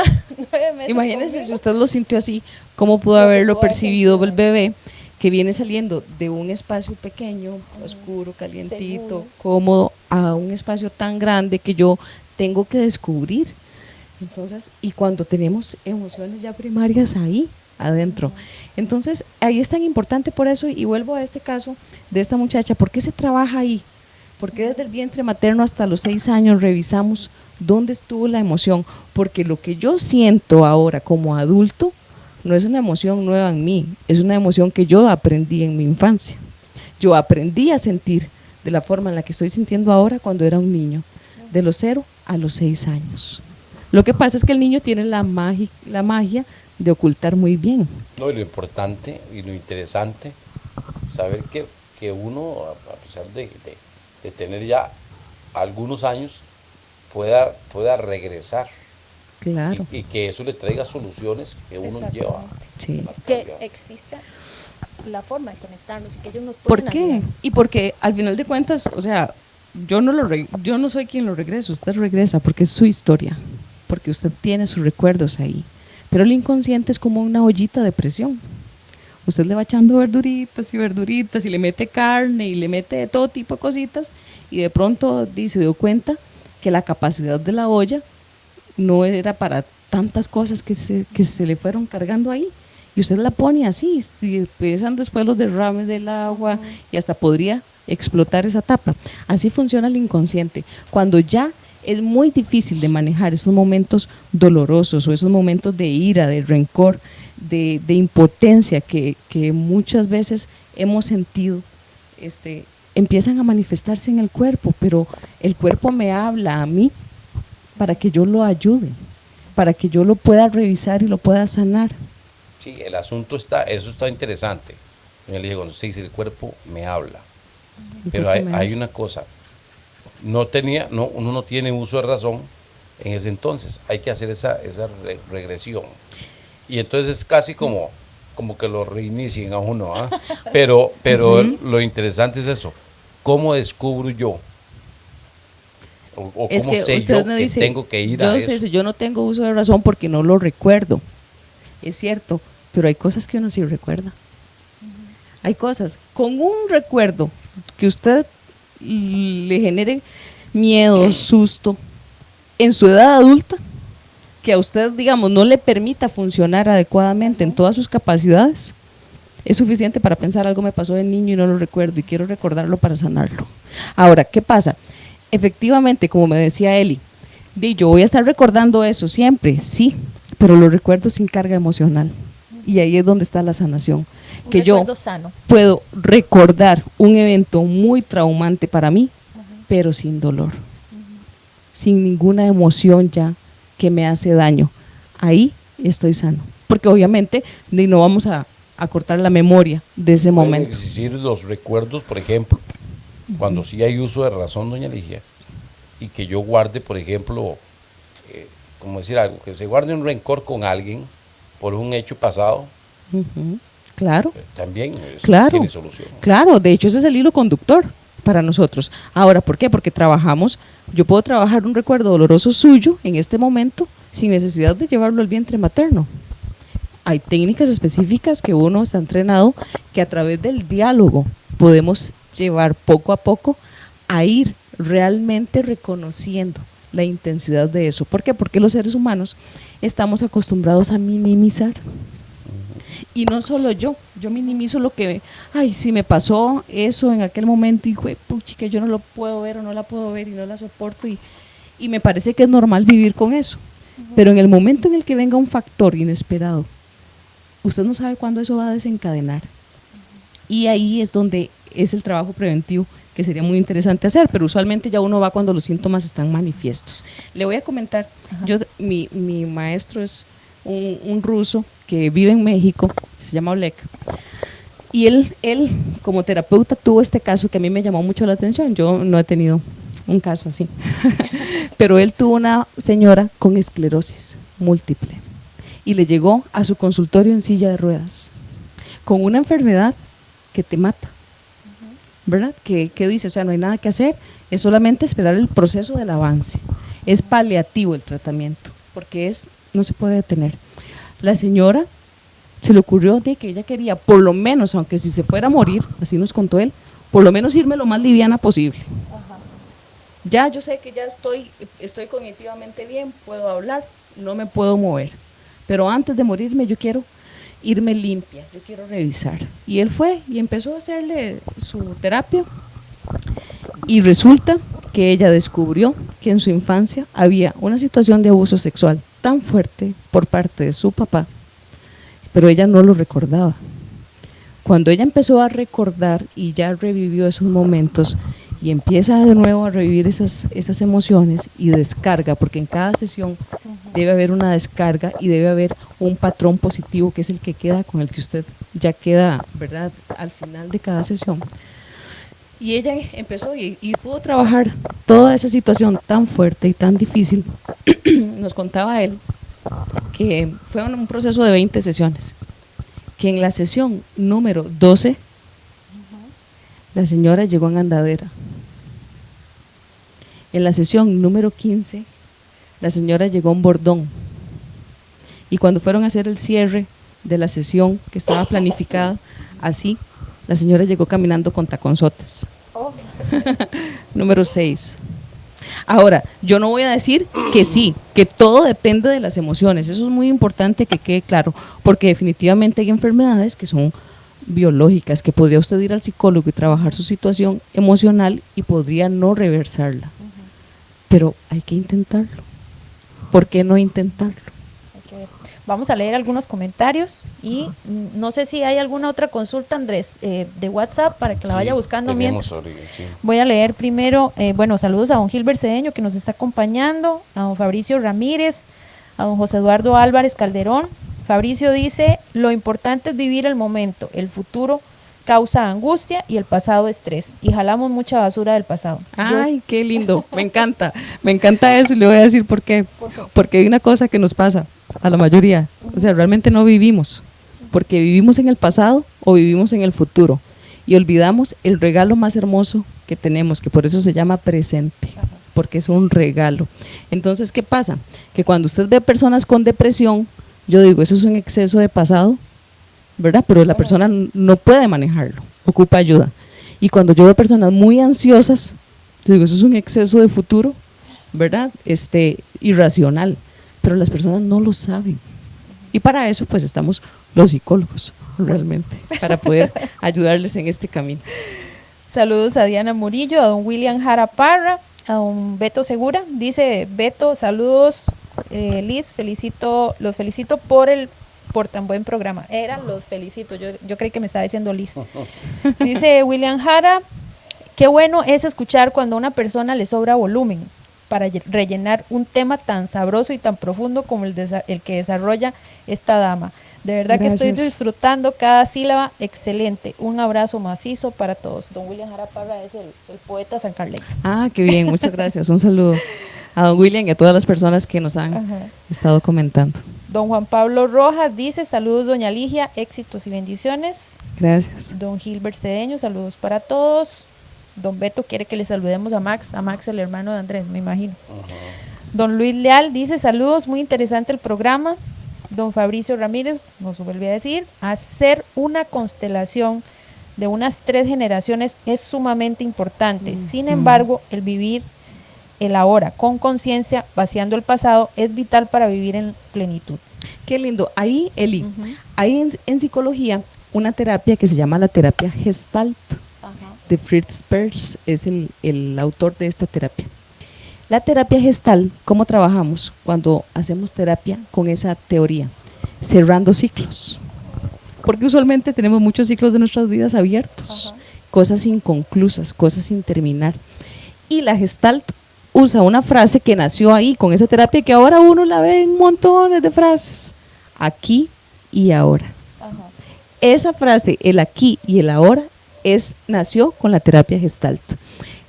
9 meses. Imagínese conmigo. si usted lo sintió así, ¿cómo pudo ¿Cómo haberlo pudo haber percibido el sentido? bebé que viene saliendo de un espacio pequeño, oscuro, calientito, Seguro. cómodo, a un espacio tan grande que yo tengo que descubrir? Entonces, y cuando tenemos emociones ya primarias ahí adentro. Entonces, ahí es tan importante por eso, y vuelvo a este caso de esta muchacha, ¿por qué se trabaja ahí? ¿Por qué desde el vientre materno hasta los 6 años revisamos dónde estuvo la emoción? Porque lo que yo siento ahora como adulto no es una emoción nueva en mí, es una emoción que yo aprendí en mi infancia. Yo aprendí a sentir de la forma en la que estoy sintiendo ahora cuando era un niño, de los 0 a los 6 años. Lo que pasa es que el niño tiene la magia de ocultar muy bien. No, y lo importante y lo interesante, saber que uno, a pesar de tener ya algunos años, pueda regresar. Claro. Y que eso le traiga soluciones que uno lleva. Sí. a Que cambiar. exista la forma de conectarnos y que ellos nos ¿Por puedan qué? ayudar. Y porque al final de cuentas, o sea, yo no soy quien lo regresa, usted regresa porque es su historia, porque usted tiene sus recuerdos ahí. Pero el inconsciente es como una ollita de presión. Usted le va echando verduritas y verduritas y le mete carne y le mete de todo tipo de cositas y de pronto se dio cuenta que la capacidad de la olla no era para tantas cosas que se le fueron cargando ahí. Y usted la pone así, si empiezan después los derrames del agua y hasta podría explotar esa tapa. Así funciona el inconsciente. Cuando ya es muy difícil de manejar esos momentos dolorosos o esos momentos de ira, de rencor, de impotencia que muchas veces hemos sentido, empiezan a manifestarse en el cuerpo, pero el cuerpo me habla a mí para que yo lo ayude, para que yo lo pueda revisar y lo pueda sanar. Sí, el asunto eso está interesante. Yo le digo, cuando usted dice el cuerpo me habla. Pero hay una cosa, uno no tiene uso de razón en ese entonces, hay que hacer esa regresión. Y entonces es casi como que lo reinicien a uno, ¿ah? Pero lo interesante es eso, ¿cómo descubro yo? O Es cómo que sé usted yo me que dice, tengo que ir a eso. yo no tengo uso de razón porque no lo recuerdo. Es cierto, pero hay cosas que uno sí recuerda. Hay cosas, con un recuerdo que usted le genere miedo, susto, en su edad adulta, que a usted, digamos, no le permita funcionar adecuadamente en todas sus capacidades, es suficiente para pensar algo me pasó de niño y no lo recuerdo y quiero recordarlo para sanarlo. Ahora, ¿qué pasa? Efectivamente, como me decía Eli, yo voy a estar recordando eso siempre, sí, pero lo recuerdo sin carga emocional. Y ahí es donde está la sanación. Un Que yo recuerdo sano. puedo recordar un evento muy traumante para mí, pero sin dolor, sin ninguna emoción ya que me hace daño. Ahí estoy sano. Porque obviamente no vamos a cortar la memoria de ese Pueden momento. existir los recuerdos, por ejemplo, cuando sí hay uso de razón, doña Ligia, y que yo guarde, por ejemplo, como decir algo, que se guarde un rencor con alguien por un hecho pasado, Claro. También eso Claro, tiene solución. claro, de hecho ese es el hilo conductor para nosotros. Ahora, ¿por qué? Porque yo puedo trabajar un recuerdo doloroso suyo en este momento sin necesidad de llevarlo al vientre materno. Hay técnicas específicas que uno está entrenado que a través del diálogo podemos llevar poco a poco a ir realmente reconociendo la intensidad de eso. ¿Por qué? Porque los seres humanos estamos acostumbrados a minimizar. Y no solo yo minimizo lo que, ay, si me pasó eso en aquel momento y fue, puchica, yo no lo puedo ver o no la puedo ver y no la soporto y me parece que es normal vivir con eso. Pero en el momento en el que venga un factor inesperado, usted no sabe cuándo eso va a desencadenar. Y ahí es donde es el trabajo preventivo que sería muy interesante hacer, pero usualmente ya uno va cuando los síntomas están manifiestos. Le voy a comentar, mi maestro es un ruso que vive en México, se llama Oleg, y él como terapeuta tuvo este caso que a mí me llamó mucho la atención. Yo no he tenido un caso así, pero él tuvo una señora con esclerosis múltiple y le llegó a su consultorio en silla de ruedas, con una enfermedad que te mata, ¿verdad? Que dice, o sea, no hay nada que hacer, es solamente esperar el proceso del avance, es paliativo el tratamiento, porque no se puede detener. La señora se le ocurrió de que ella quería, por lo menos, aunque si se fuera a morir, así nos contó él, por lo menos irme lo más liviana posible. Ya yo sé que ya estoy cognitivamente bien, puedo hablar, no me puedo mover, pero antes de morirme yo quiero irme limpia, yo quiero revisar. Y él fue y empezó a hacerle su terapia y resulta que ella descubrió que en su infancia había una situación de abuso sexual tan fuerte por parte de su papá, pero ella no lo recordaba. Cuando ella empezó a recordar y ya revivió esos momentos y empieza de nuevo a revivir esas emociones y descarga, porque en cada sesión debe haber una descarga y debe haber un patrón positivo que es el que queda, con el que usted ya queda, ¿verdad?, al final de cada sesión. Y ella empezó y pudo trabajar toda esa situación tan fuerte y tan difícil. Nos contaba él que fue un proceso de 20 sesiones, que en la sesión número 12 la señora llegó en andadera. En la sesión número 15 la señora llegó en bordón. Y cuando fueron a hacer el cierre de la sesión que estaba planificada, así, la señora llegó caminando con taconzotes. Número 6. Ahora, yo no voy a decir que sí, que todo depende de las emociones. Eso es muy importante que quede claro, porque definitivamente hay enfermedades que son biológicas, que podría usted ir al psicólogo y trabajar su situación emocional y podría no reversarla. Pero hay que intentarlo. ¿Por qué no intentarlo? Vamos a leer algunos comentarios y no sé si hay alguna otra consulta, Andrés, de WhatsApp para que la vaya buscando mientras. Voy a leer primero, saludos a don Gilbert Cedeño que nos está acompañando, a don Fabricio Ramírez, a don José Eduardo Álvarez Calderón. Fabricio dice, lo importante es vivir el momento, el futuro causa angustia y el pasado estrés, y jalamos mucha basura del pasado. Ay, qué lindo, me encanta eso, y le voy a decir por qué. Porque hay una cosa que nos pasa a la mayoría, o sea, realmente no vivimos, porque vivimos en el pasado o vivimos en el futuro, y olvidamos el regalo más hermoso que tenemos, que por eso se llama presente, porque es un regalo. Entonces, ¿qué pasa? Que cuando usted ve personas con depresión, yo digo, eso es un exceso de pasado, ¿verdad? Pero la persona no puede manejarlo, ocupa ayuda. Y cuando yo veo personas muy ansiosas, yo digo, eso es un exceso de futuro, ¿verdad? Irracional, pero las personas no lo saben. Y para eso pues estamos los psicólogos, realmente, para poder ayudarles en este camino. Saludos a Diana Murillo, a don William Jara Parra, a don Beto Segura. Dice Beto, saludos, Liz, los felicito por tan buen programa. Los felicito, yo creí que me estaba diciendo Liz. Dice William Jara, qué bueno es escuchar cuando a una persona le sobra volumen para rellenar un tema tan sabroso y tan profundo como el que desarrolla esta dama. De verdad Gracias. Que estoy disfrutando cada sílaba, excelente. Un abrazo macizo para todos. Don William Jara Parra es el poeta sancarleño. Ah, qué bien, muchas gracias. Un saludo a don William y a todas las personas que nos han estado comentando. Don Juan Pablo Rojas dice, saludos doña Ligia, éxitos y bendiciones. Gracias. Don Gilbert Cedeño, saludos para todos. Don Beto quiere que le saludemos a Max el hermano de Andrés, me imagino. Don Luis Leal dice, saludos, muy interesante el programa. Don Fabricio Ramírez nos vuelve a decir, hacer una constelación de unas 3 generaciones es sumamente importante. Sin embargo, el vivir el ahora con conciencia, vaciando el pasado, es vital para vivir en plenitud. Qué lindo. Ahí, Eli, Ujú. hay en psicología una terapia que se llama la terapia Gestalt, Ajá. de Fritz Perls, es el autor de esta terapia. La terapia Gestalt, ¿cómo trabajamos cuando hacemos terapia con esa teoría? Cerrando ciclos. Porque usualmente tenemos muchos ciclos de nuestras vidas abiertos, Ajá. cosas inconclusas, cosas sin terminar. Y la Gestalt usa una frase que nació ahí con esa terapia, que ahora uno la ve en montones de frases. Aquí y ahora. Ajá. Esa frase, el aquí y el ahora, nació con la terapia Gestalt.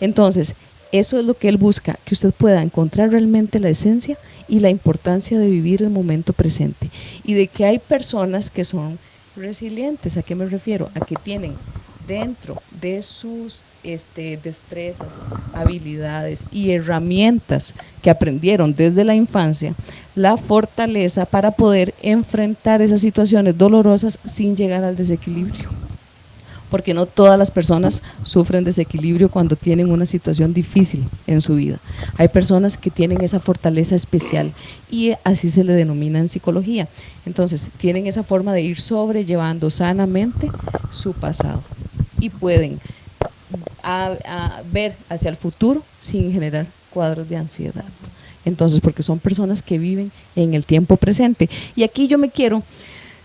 Entonces, eso es lo que él busca, que usted pueda encontrar realmente la esencia y la importancia de vivir el momento presente. Y de que hay personas que son resilientes. ¿A qué me refiero? A que tienen dentro de sus destrezas, habilidades y herramientas que aprendieron desde la infancia, la fortaleza para poder enfrentar esas situaciones dolorosas sin llegar al desequilibrio. Porque no todas las personas sufren desequilibrio cuando tienen una situación difícil en su vida. Hay personas que tienen esa fortaleza especial y así se le denomina en psicología. Entonces, tienen esa forma de ir sobrellevando sanamente su pasado y pueden ver hacia el futuro sin generar cuadros de ansiedad. Entonces, porque son personas que viven en el tiempo presente. Y aquí yo me quiero,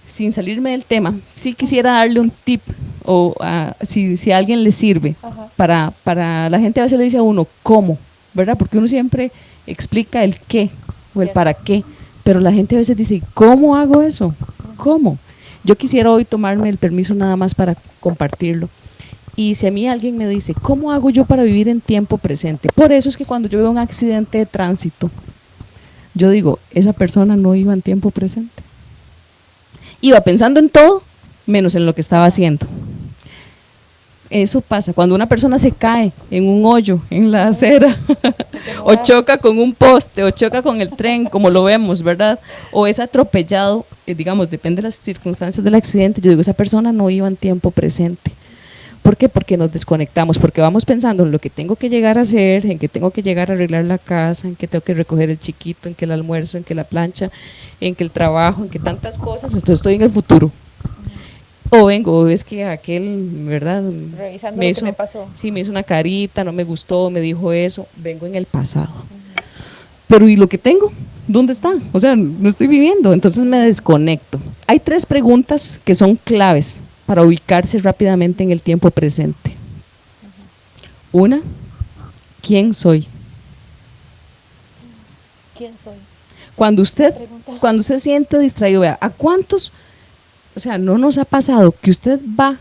sin salirme del tema, sí quisiera darle un tip, o si a alguien le sirve, Ajá. para la gente a veces le dice a uno cómo, ¿verdad? Porque uno siempre explica el qué o el Cierto. para qué, pero la gente a veces dice, ¿cómo hago eso? ¿Cómo? Yo quisiera hoy tomarme el permiso nada más para compartirlo. Y si a mí alguien me dice, ¿cómo hago yo para vivir en tiempo presente? Por eso es que cuando yo veo un accidente de tránsito, yo digo, esa persona no iba en tiempo presente. Iba pensando en todo, menos en lo que estaba haciendo. Eso pasa cuando una persona se cae en un hoyo, en la acera, o choca con un poste, o choca con el tren, como lo vemos, ¿verdad? O es atropellado, digamos, depende de las circunstancias del accidente. Yo digo, esa persona no iba en tiempo presente. ¿Por qué? Porque nos desconectamos, porque vamos pensando en lo que tengo que llegar a hacer, en que tengo que llegar a arreglar la casa, en que tengo que recoger el chiquito, en que el almuerzo, en que la plancha, en que el trabajo, en que tantas cosas, entonces estoy en el futuro. O vengo, es que aquel, ¿verdad? Revisando lo que me pasó. Sí, me hizo una carita, no me gustó, me dijo eso, vengo en el pasado. Pero ¿y lo que tengo? ¿Dónde está? O sea, no estoy viviendo, entonces me desconecto. Hay 3 preguntas que son claves para ubicarse rápidamente en el tiempo presente. Una, ¿quién soy? ¿Quién soy? Cuando usted se siente distraído, vea, ¿a cuántos, o sea, no nos ha pasado que usted va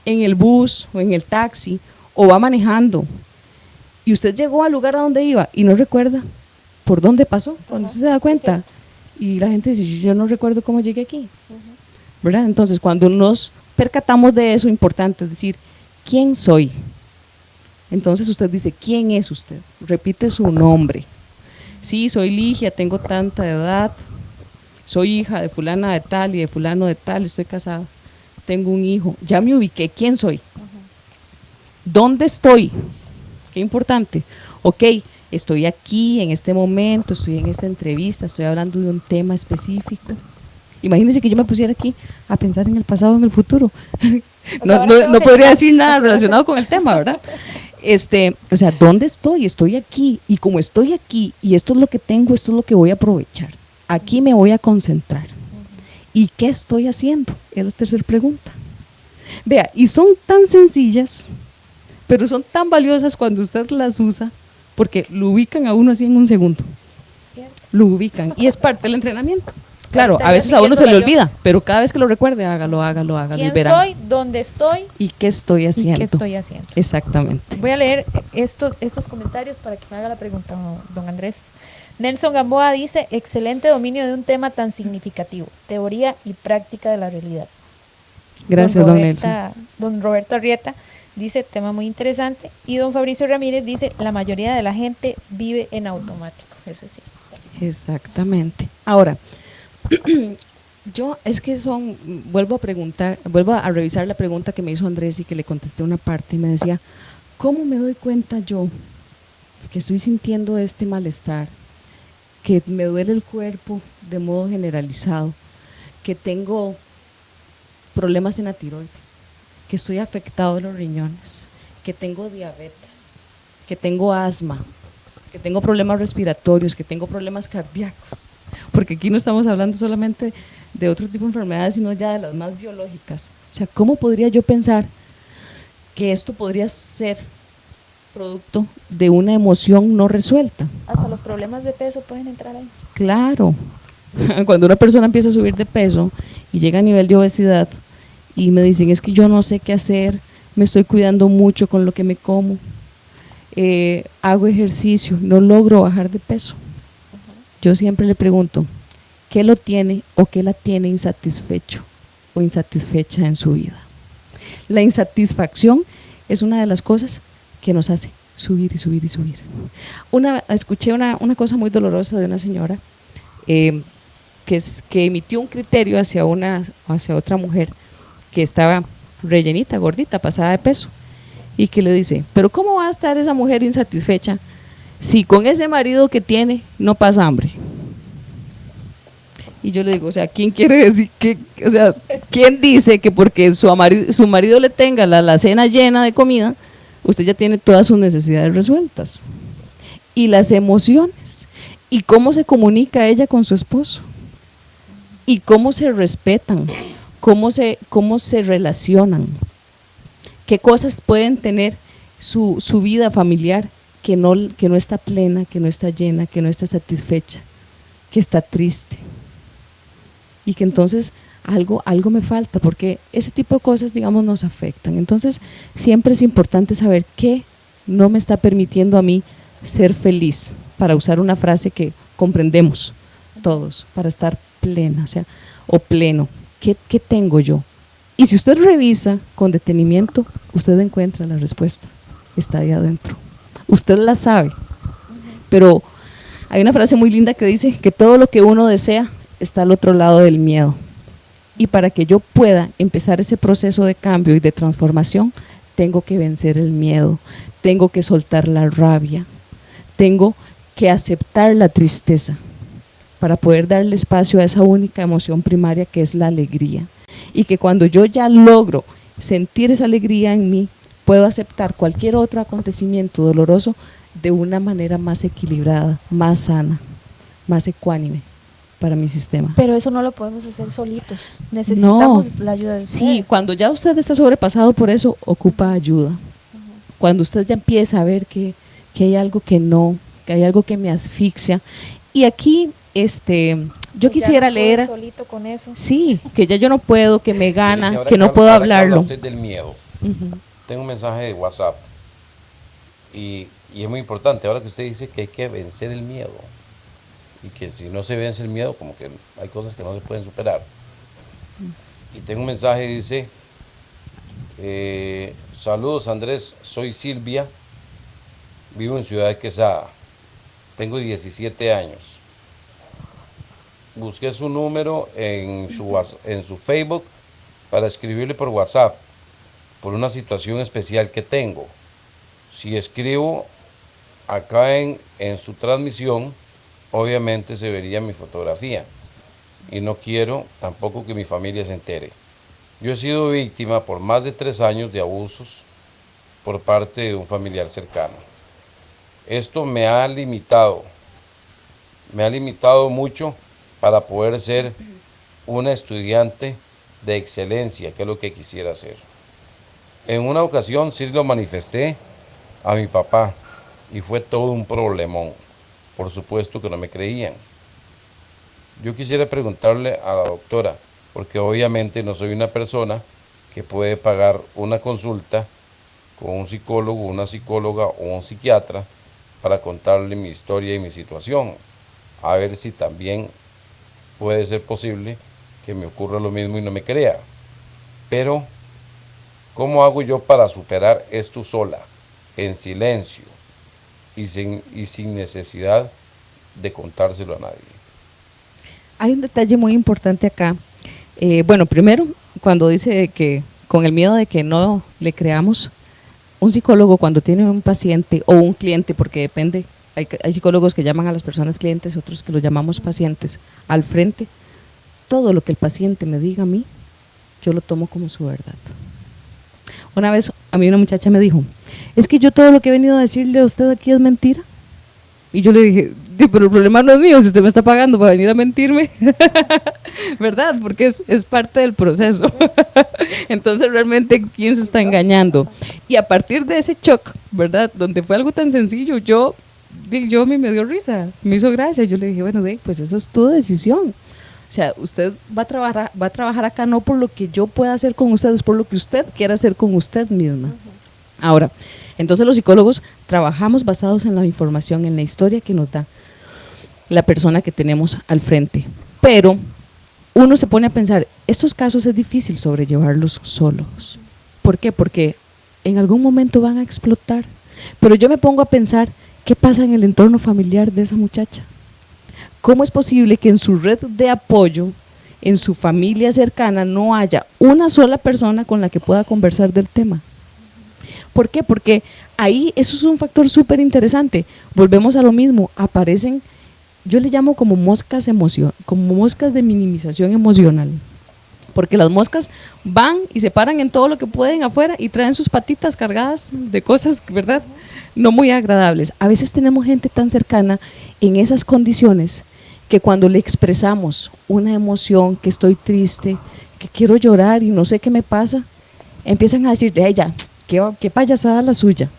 en el bus o en el taxi o va manejando y usted llegó al lugar a donde iba y no recuerda por dónde pasó? Cuando usted se da cuenta y la gente dice, yo no recuerdo cómo llegué aquí, ¿verdad? Entonces, cuando nos percatamos de eso, importante es decir, ¿quién soy? Entonces usted dice, ¿quién es usted? Repite su nombre. Sí, soy Ligia, tengo tanta edad, soy hija de fulana de tal y de fulano de tal, estoy casada, tengo un hijo, ya me ubiqué, ¿quién soy? ¿Dónde estoy? Qué importante. Ok, estoy aquí en este momento, estoy en esta entrevista, estoy hablando de un tema específico. Imagínense que yo me pusiera aquí a pensar en el pasado o en el futuro. No podría decir nada relacionado con el tema, ¿verdad? O sea, ¿dónde estoy? Estoy aquí, y como estoy aquí y esto es lo que tengo, esto es lo que voy a aprovechar. Aquí me voy a concentrar. ¿Y qué estoy haciendo? Es la tercera pregunta. Vea, y son tan sencillas, pero son tan valiosas cuando usted las usa, porque lo ubican a uno así en un segundo. ¿Cierto? Lo ubican, y es parte del entrenamiento. Claro, Ahorita a veces a uno se le repitiéndola olvida, pero cada vez que lo recuerde, hágalo y ¿Quién verá. soy? ¿Dónde estoy? ¿Y qué estoy haciendo? ¿Y qué estoy haciendo? Exactamente. Voy a leer estos comentarios para que me haga la pregunta, don Andrés. Nelson Gamboa dice, excelente dominio de un tema tan significativo, teoría y práctica de la realidad. Gracias, don Nelson. Don Roberto Arrieta dice, tema muy interesante. Y don Fabricio Ramírez dice, la mayoría de la gente vive en automático. Eso sí. Exactamente. Ahora, vuelvo a revisar la pregunta que me hizo Andrés y que le contesté una parte y me decía, ¿cómo me doy cuenta yo que estoy sintiendo este malestar? que me duele el cuerpo de modo generalizado, que tengo problemas en la tiroides, que estoy afectado de los riñones, que tengo diabetes, que tengo asma, que tengo problemas respiratorios, que tengo problemas cardíacos, porque aquí no estamos hablando solamente de otro tipo de enfermedades, sino ya de las más biológicas. O sea, ¿cómo podría yo pensar que esto podría ser producto de una emoción no resuelta? Hasta los problemas de peso pueden entrar ahí. Claro, cuando una persona empieza a subir de peso y llega a nivel de obesidad y me dicen, es que yo no sé qué hacer, me estoy cuidando mucho con lo que me como, hago ejercicio, no logro bajar de peso. Yo siempre le pregunto, ¿qué lo tiene o qué la tiene insatisfecho o insatisfecha en su vida? La insatisfacción es una de las cosas que nos hace subir y subir y subir. Escuché una cosa muy dolorosa de una señora que emitió un criterio hacia otra mujer que estaba rellenita, gordita, pasada de peso, y que le dice, pero ¿cómo va a estar esa mujer insatisfecha si con ese marido que tiene no pasa hambre? Y yo le digo, o sea, ¿quién quiere decir que, o sea, quién dice que porque su marido le tenga la alacena llena de comida, usted ya tiene todas sus necesidades resueltas? Y las emociones, y cómo se comunica ella con su esposo, y cómo se respetan, cómo se relacionan, qué cosas pueden tener su vida familiar que no está plena, que no está llena, que no está satisfecha, que está triste. Y que entonces algo me falta, porque ese tipo de cosas, digamos, nos afectan. Entonces, siempre es importante saber qué no me está permitiendo a mí ser feliz, para usar una frase que comprendemos todos, para estar plena, o pleno. ¿Qué tengo yo? Y si usted revisa con detenimiento, usted encuentra la respuesta, está ahí adentro. Usted la sabe, pero hay una frase muy linda que dice que todo lo que uno desea está al otro lado del miedo. Y para que yo pueda empezar ese proceso de cambio y de transformación, tengo que vencer el miedo, tengo que soltar la rabia, tengo que aceptar la tristeza para poder darle espacio a esa única emoción primaria que es la alegría. Y que cuando yo ya logro sentir esa alegría en mí, puedo aceptar cualquier otro acontecimiento doloroso de una manera más equilibrada, más sana, más ecuánime para mi sistema. Pero eso no lo podemos hacer solitos, necesitamos la ayuda de ustedes. Sí, cuando ya usted está sobrepasado por eso, ocupa ayuda. Cuando usted ya empieza a ver que hay algo que hay algo que me asfixia. Y aquí, yo quisiera leer, solito con eso. Sí, que ya yo no puedo, que me gana, que no habla, puedo ahora que habla hablarlo. usted del miedo. Tengo un mensaje de WhatsApp y es muy importante, ahora que usted dice que hay que vencer el miedo, y que si no se vence el miedo, como que hay cosas que no se pueden superar. Y tengo un mensaje, dice, saludos Andrés, soy Silvia, vivo en Ciudad de Quesada, tengo 17 años. Busqué su número en su Facebook para escribirle por WhatsApp por una situación especial que tengo. Si escribo acá en su transmisión, obviamente se vería mi fotografía y no quiero tampoco que mi familia se entere. Yo he sido víctima por más de 3 años de abusos por parte de un familiar cercano. Esto me ha limitado mucho para poder ser una estudiante de excelencia, que es lo que quisiera hacer. En una ocasión sí lo manifesté a mi papá y fue todo un problemón. Por supuesto que no me creían. Yo quisiera preguntarle a la doctora, porque obviamente no soy una persona que puede pagar una consulta con un psicólogo, una psicóloga o un psiquiatra para contarle mi historia y mi situación. A ver si también puede ser posible que me ocurra lo mismo y no me crea. Pero, ¿cómo hago yo para superar esto sola, en silencio y sin necesidad de contárselo a nadie? Hay un detalle muy importante acá. Bueno, primero, cuando dice que con el miedo de que no le creamos, un psicólogo cuando tiene un paciente o un cliente, porque depende hay psicólogos que llaman a las personas clientes, otros que lo llamamos pacientes, al frente. Todo lo que el paciente me diga a mí, yo lo tomo como su verdad. Una vez a mí una muchacha me dijo, es que yo todo lo que he venido a decirle a usted aquí es mentira. Y yo le dije, pero el problema no es mío, si usted me está pagando para venir a mentirme, ¿verdad? Porque es parte del proceso. Entonces realmente, ¿quién se está engañando? Y a partir de ese shock, ¿verdad? Donde fue algo tan sencillo, yo me dio risa, me hizo gracia. Yo le dije, bueno, pues esa es tu decisión. O sea, usted va a trabajar acá no por lo que yo pueda hacer con usted, es por lo que usted quiera hacer con usted misma. Ahora, entonces los psicólogos trabajamos basados en la información, en la historia que nos da la persona que tenemos al frente. Pero uno se pone a pensar, estos casos es difícil sobrellevarlos solos. ¿Por qué? Porque en algún momento van a explotar. Pero yo me pongo a pensar, ¿qué pasa en el entorno familiar de esa muchacha? ¿Cómo es posible que en su red de apoyo, en su familia cercana, no haya una sola persona con la que pueda conversar del tema? ¿Por qué? Porque ahí eso es un factor súper interesante. Volvemos a lo mismo, aparecen, yo le llamo como moscas de minimización emocional. Porque las moscas van y se paran en todo lo que pueden afuera y traen sus patitas cargadas de cosas, ¿verdad?, no muy agradables. A veces tenemos gente tan cercana en esas condiciones que cuando le expresamos una emoción, que estoy triste, que quiero llorar y no sé qué me pasa, empiezan a decir, ay, ya, qué payasada la suya.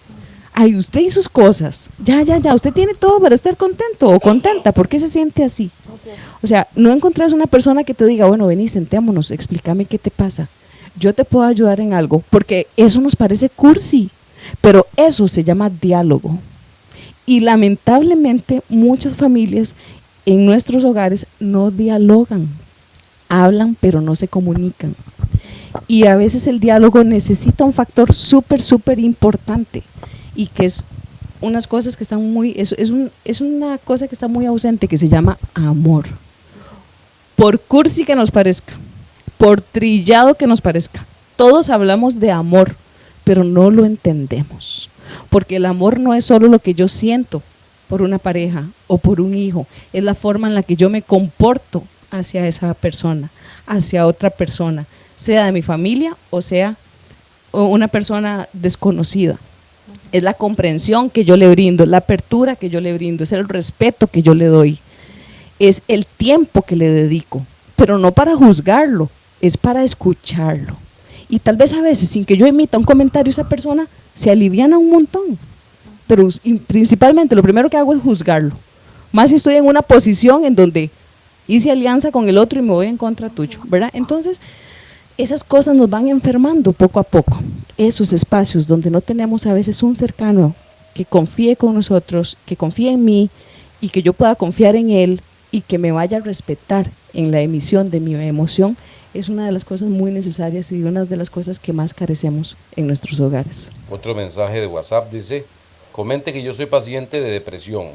Ay, usted y sus cosas, ya, usted tiene todo para estar contento o contenta, ¿por qué se siente así? O sea, no encontrás una persona que te diga, bueno, vení, sentémonos, explícame qué te pasa, yo te puedo ayudar en algo, porque eso nos parece cursi, pero eso se llama diálogo. Y lamentablemente muchas familias en nuestros hogares no dialogan, hablan pero no se comunican. Y a veces el diálogo necesita un factor súper importante y que es unas cosas que están es una cosa que está muy ausente, que se llama amor. Por cursi que nos parezca, por trillado que nos parezca, todos hablamos de amor, pero no lo entendemos, porque el amor no es solo lo que yo siento por una pareja o por un hijo, es la forma en la que yo me comporto hacia esa persona, hacia otra persona, sea de mi familia o sea una persona desconocida. Es la comprensión que yo le brindo, la apertura que yo le brindo, es el respeto que yo le doy, es el tiempo que le dedico, pero no para juzgarlo, es para escucharlo. Y tal vez a veces, sin que yo emita un comentario, esa persona se aliviana un montón, pero principalmente lo primero que hago es juzgarlo, más si estoy en una posición en donde hice alianza con el otro y me voy en contra tuyo, ¿verdad? Entonces, esas cosas nos van enfermando poco a poco, esos espacios donde no tenemos a veces un cercano que confíe con nosotros, que confíe en mí y que yo pueda confiar en él y que me vaya a respetar en la emisión de mi emoción, es una de las cosas muy necesarias y una de las cosas que más carecemos en nuestros hogares. Otro mensaje de WhatsApp dice, comente que yo soy paciente de depresión,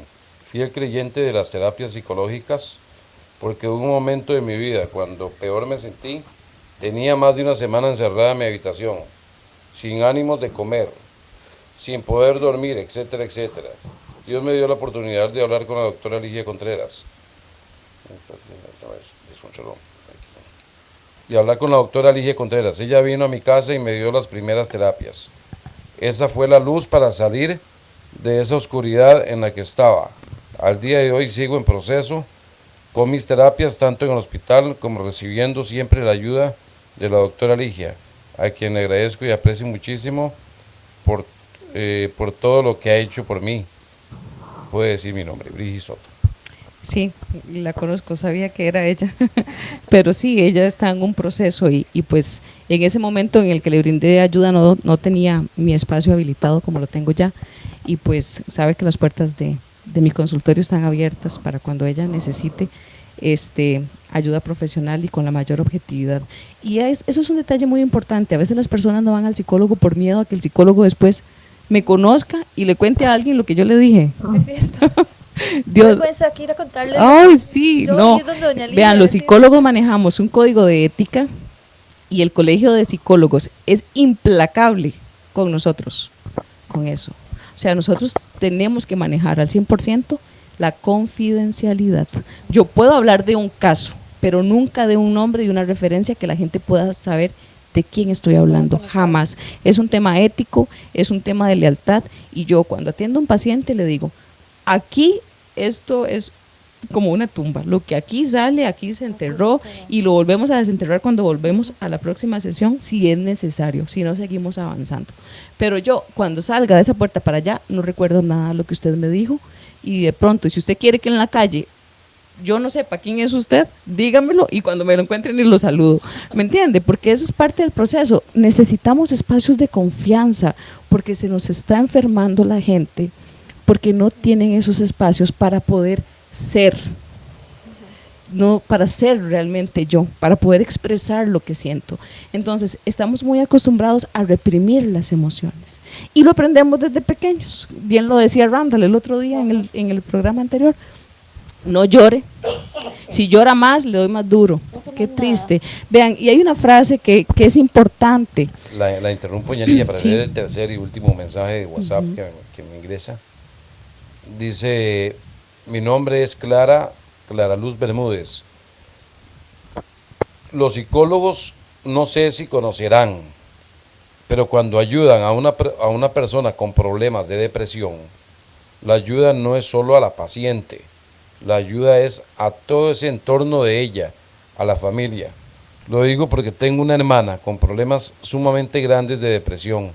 fiel creyente de las terapias psicológicas, porque hubo un momento de mi vida cuando peor me sentí, tenía más de una semana encerrada en mi habitación, sin ánimos de comer, sin poder dormir, etcétera, etcétera. Dios me dio la oportunidad de hablar con la doctora Ligia Contreras. Y hablar con la doctora Ligia Contreras. Ella vino a mi casa y me dio las primeras terapias. Esa fue la luz para salir de esa oscuridad en la que estaba. Al día de hoy sigo en proceso con mis terapias, tanto en el hospital como recibiendo siempre la ayuda de la doctora Ligia, a quien le agradezco y aprecio muchísimo por todo lo que ha hecho por mí. Puede decir mi nombre, Brigitte Soto. Sí, la conozco, sabía que era ella, pero sí, ella está en un proceso y pues en ese momento en el que le brindé ayuda no tenía mi espacio habilitado como lo tengo ya, y pues sabe que las puertas de mi consultorio están abiertas para cuando ella necesite ayuda profesional y con la mayor objetividad. Y eso es un detalle muy importante. A veces las personas no van al psicólogo por miedo a que el psicólogo después me conozca y le cuente a alguien lo que yo le dije. Es cierto. Dios. Pues aquí ir a contarle. Ay, sí, yo no. Vean, los psicólogos manejamos un código de ética y el Colegio de Psicólogos es implacable con nosotros, con eso. O O sea, nosotros tenemos que manejar al 100% la confidencialidad. Yo puedo hablar de un caso, pero nunca de un nombre y una referencia que la gente pueda saber de quién estoy hablando, jamás. Es un tema ético, es un tema de lealtad, y yo cuando atiendo a un paciente le digo, aquí esto es como una tumba, lo que aquí sale, aquí se enterró, y lo volvemos a desenterrar cuando volvemos a la próxima sesión, si es necesario, si no seguimos avanzando. Pero yo cuando salga de esa puerta para allá, no recuerdo nada de lo que usted me dijo, y de pronto, si usted quiere que en la calle yo no sepa quién es usted, dígamelo, y cuando me lo encuentren y lo saludo, ¿me entiende? Porque eso es parte del proceso. Necesitamos espacios de confianza, porque se nos está enfermando la gente, porque no tienen esos espacios para poder ser, no para ser realmente yo, para poder expresar lo que siento. Entonces, estamos muy acostumbrados a reprimir las emociones, y lo aprendemos desde pequeños. Bien lo decía Randall el otro día en el programa anterior. No llore, si llora más le doy más duro, qué triste. Vean, y hay una frase que es importante. La interrumpo, Yanilla, para Sí. leer el tercer y último mensaje de WhatsApp que me ingresa. Dice, mi nombre es Clara Luz Bermúdez. Los psicólogos no sé si conocerán, pero cuando ayudan a una persona con problemas de depresión, la ayuda no es solo a la paciente, la ayuda es a todo ese entorno de ella, a la familia. Lo digo porque tengo una hermana con problemas sumamente grandes de depresión,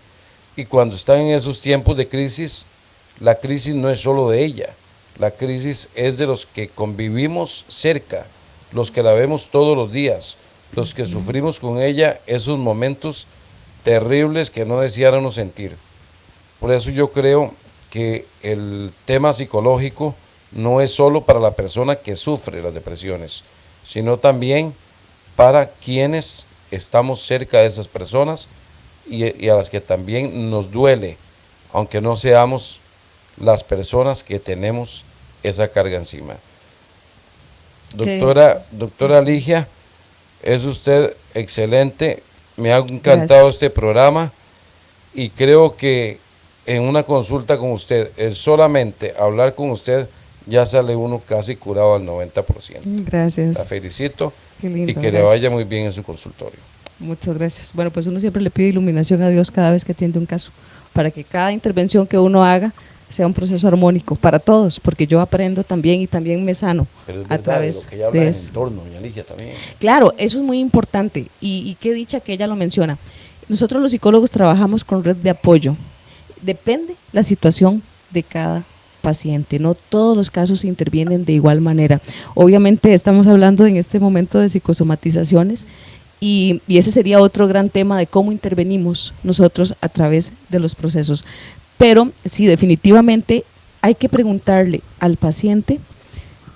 y cuando están en esos tiempos de crisis, la crisis no es solo de ella, la crisis es de los que convivimos cerca, los que la vemos todos los días, los que sufrimos con ella esos momentos terribles que no deseáramos sentir. Por eso yo creo que el tema psicológico no es solo para la persona que sufre las depresiones, sino también para quienes estamos cerca de esas personas y a las que también nos duele, aunque no seamos las personas que tenemos esa carga encima. Doctora Ligia, es usted excelente, me ha encantado Gracias. este programa, y creo que en una consulta con usted, el solamente hablar con usted, ya sale uno casi curado al 90%. Gracias. La felicito. Qué lindo, Y que le gracias. vaya muy bien en su consultorio. Muchas gracias. Bueno, pues uno siempre le pide iluminación a Dios cada vez que atiende un caso, para que cada intervención que uno haga sea un proceso armónico para todos, porque yo aprendo también y también me sano Pero es a verdad, través lo que ella habla de del eso. entorno, doña Ligia, también. Claro, eso es muy importante, y qué dicha que ella lo menciona. Nosotros los psicólogos trabajamos con red de apoyo. Depende la situación de cada paciente, no todos los casos intervienen de igual manera. Obviamente estamos hablando en este momento de psicosomatizaciones, y ese sería otro gran tema de cómo intervenimos nosotros a través de los procesos. Pero sí, definitivamente hay que preguntarle al paciente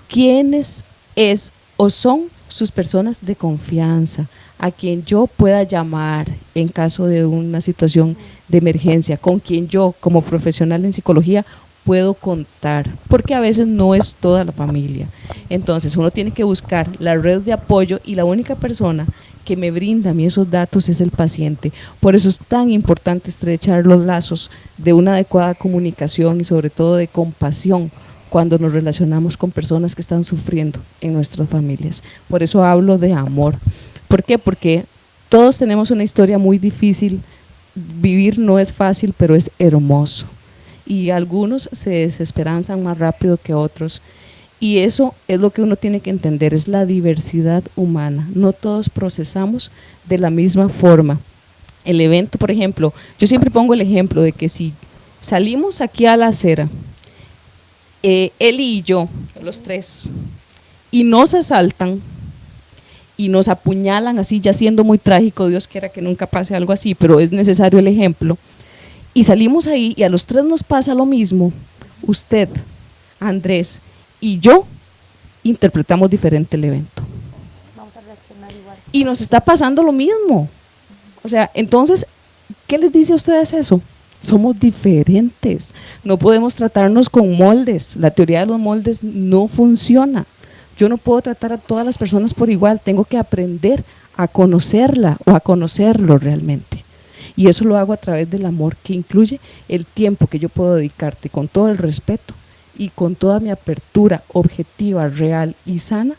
quiénes es o son sus personas de confianza, a quien yo pueda llamar en caso de una situación de emergencia, con quien yo como profesional en psicología puedo contar, porque a veces no es toda la familia. Entonces uno tiene que buscar la red de apoyo, y la única persona que me brinda a mí esos datos es el paciente. Por eso es tan importante estrechar los lazos de una adecuada comunicación y sobre todo de compasión cuando nos relacionamos con personas que están sufriendo en nuestras familias. Por eso hablo de amor. ¿Por qué? Porque todos tenemos una historia muy difícil. Vivir no es fácil, pero es hermoso. Y algunos se desesperanzan más rápido que otros. Y eso es lo que uno tiene que entender, es la diversidad humana. No todos procesamos de la misma forma. El evento, por ejemplo, yo siempre pongo el ejemplo de que si salimos aquí a la acera, Eli y yo, los tres, y nos asaltan y nos apuñalan así, ya siendo muy trágico, Dios quiera que nunca pase algo así, pero es necesario el ejemplo, y salimos ahí y a los tres nos pasa lo mismo, usted, Andrés y yo interpretamos diferente el evento. Vamos a reaccionar igual. Y nos está pasando lo mismo. O sea, entonces, ¿qué les dice a ustedes eso? Somos diferentes, no podemos tratarnos con moldes, la teoría de los moldes no funciona. Yo no puedo tratar a todas las personas por igual, tengo que aprender a conocerla o a conocerlo realmente. y eso lo hago a través del amor, que incluye el tiempo que yo puedo dedicarte con todo el respeto y con toda mi apertura objetiva, real y sana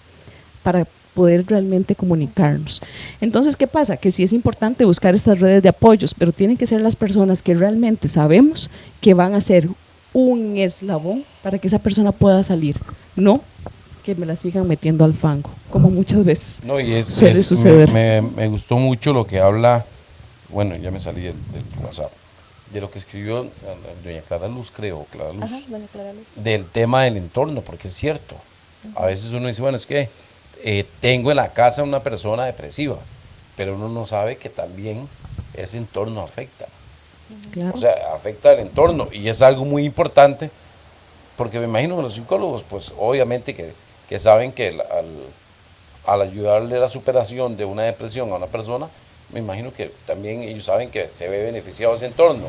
para poder realmente comunicarnos. Entonces, ¿qué pasa? Que sí es importante buscar estas redes de apoyos, pero tienen que ser las personas que realmente sabemos que van a ser un eslabón para que esa persona pueda salir, no que me la sigan metiendo al fango, como muchas veces No, y suele suceder. Me gustó mucho lo que habla, bueno, ya me salí del WhatsApp, de lo que escribió doña Clara Luz, creo, Clara Luz, Ajá, doña Clara Luz. del tema del entorno, porque es cierto. A veces uno dice, bueno, es que tengo en la casa una persona depresiva, pero uno no sabe que también ese entorno afecta. Claro. O sea, afecta el entorno y es algo muy importante, porque me imagino que los psicólogos, pues obviamente que saben que al ayudarle a la superación de una depresión a una persona, me imagino que también ellos saben que se ve beneficiado ese entorno,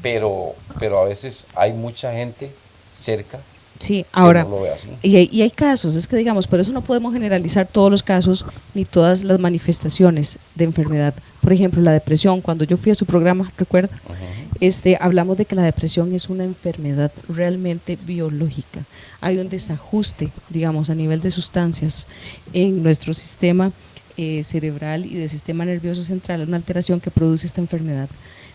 pero a veces hay mucha gente cerca. Sí, ahora, no lo ve así. Y hay casos, es que digamos, por eso no podemos generalizar todos los casos ni todas las manifestaciones de enfermedad. Por ejemplo, la depresión, cuando yo fui a su programa, ¿recuerda? Hablamos de que la depresión es una enfermedad realmente biológica. Hay un desajuste, digamos, a nivel de sustancias en nuestro sistema cerebral y del sistema nervioso central, una alteración que produce esta enfermedad.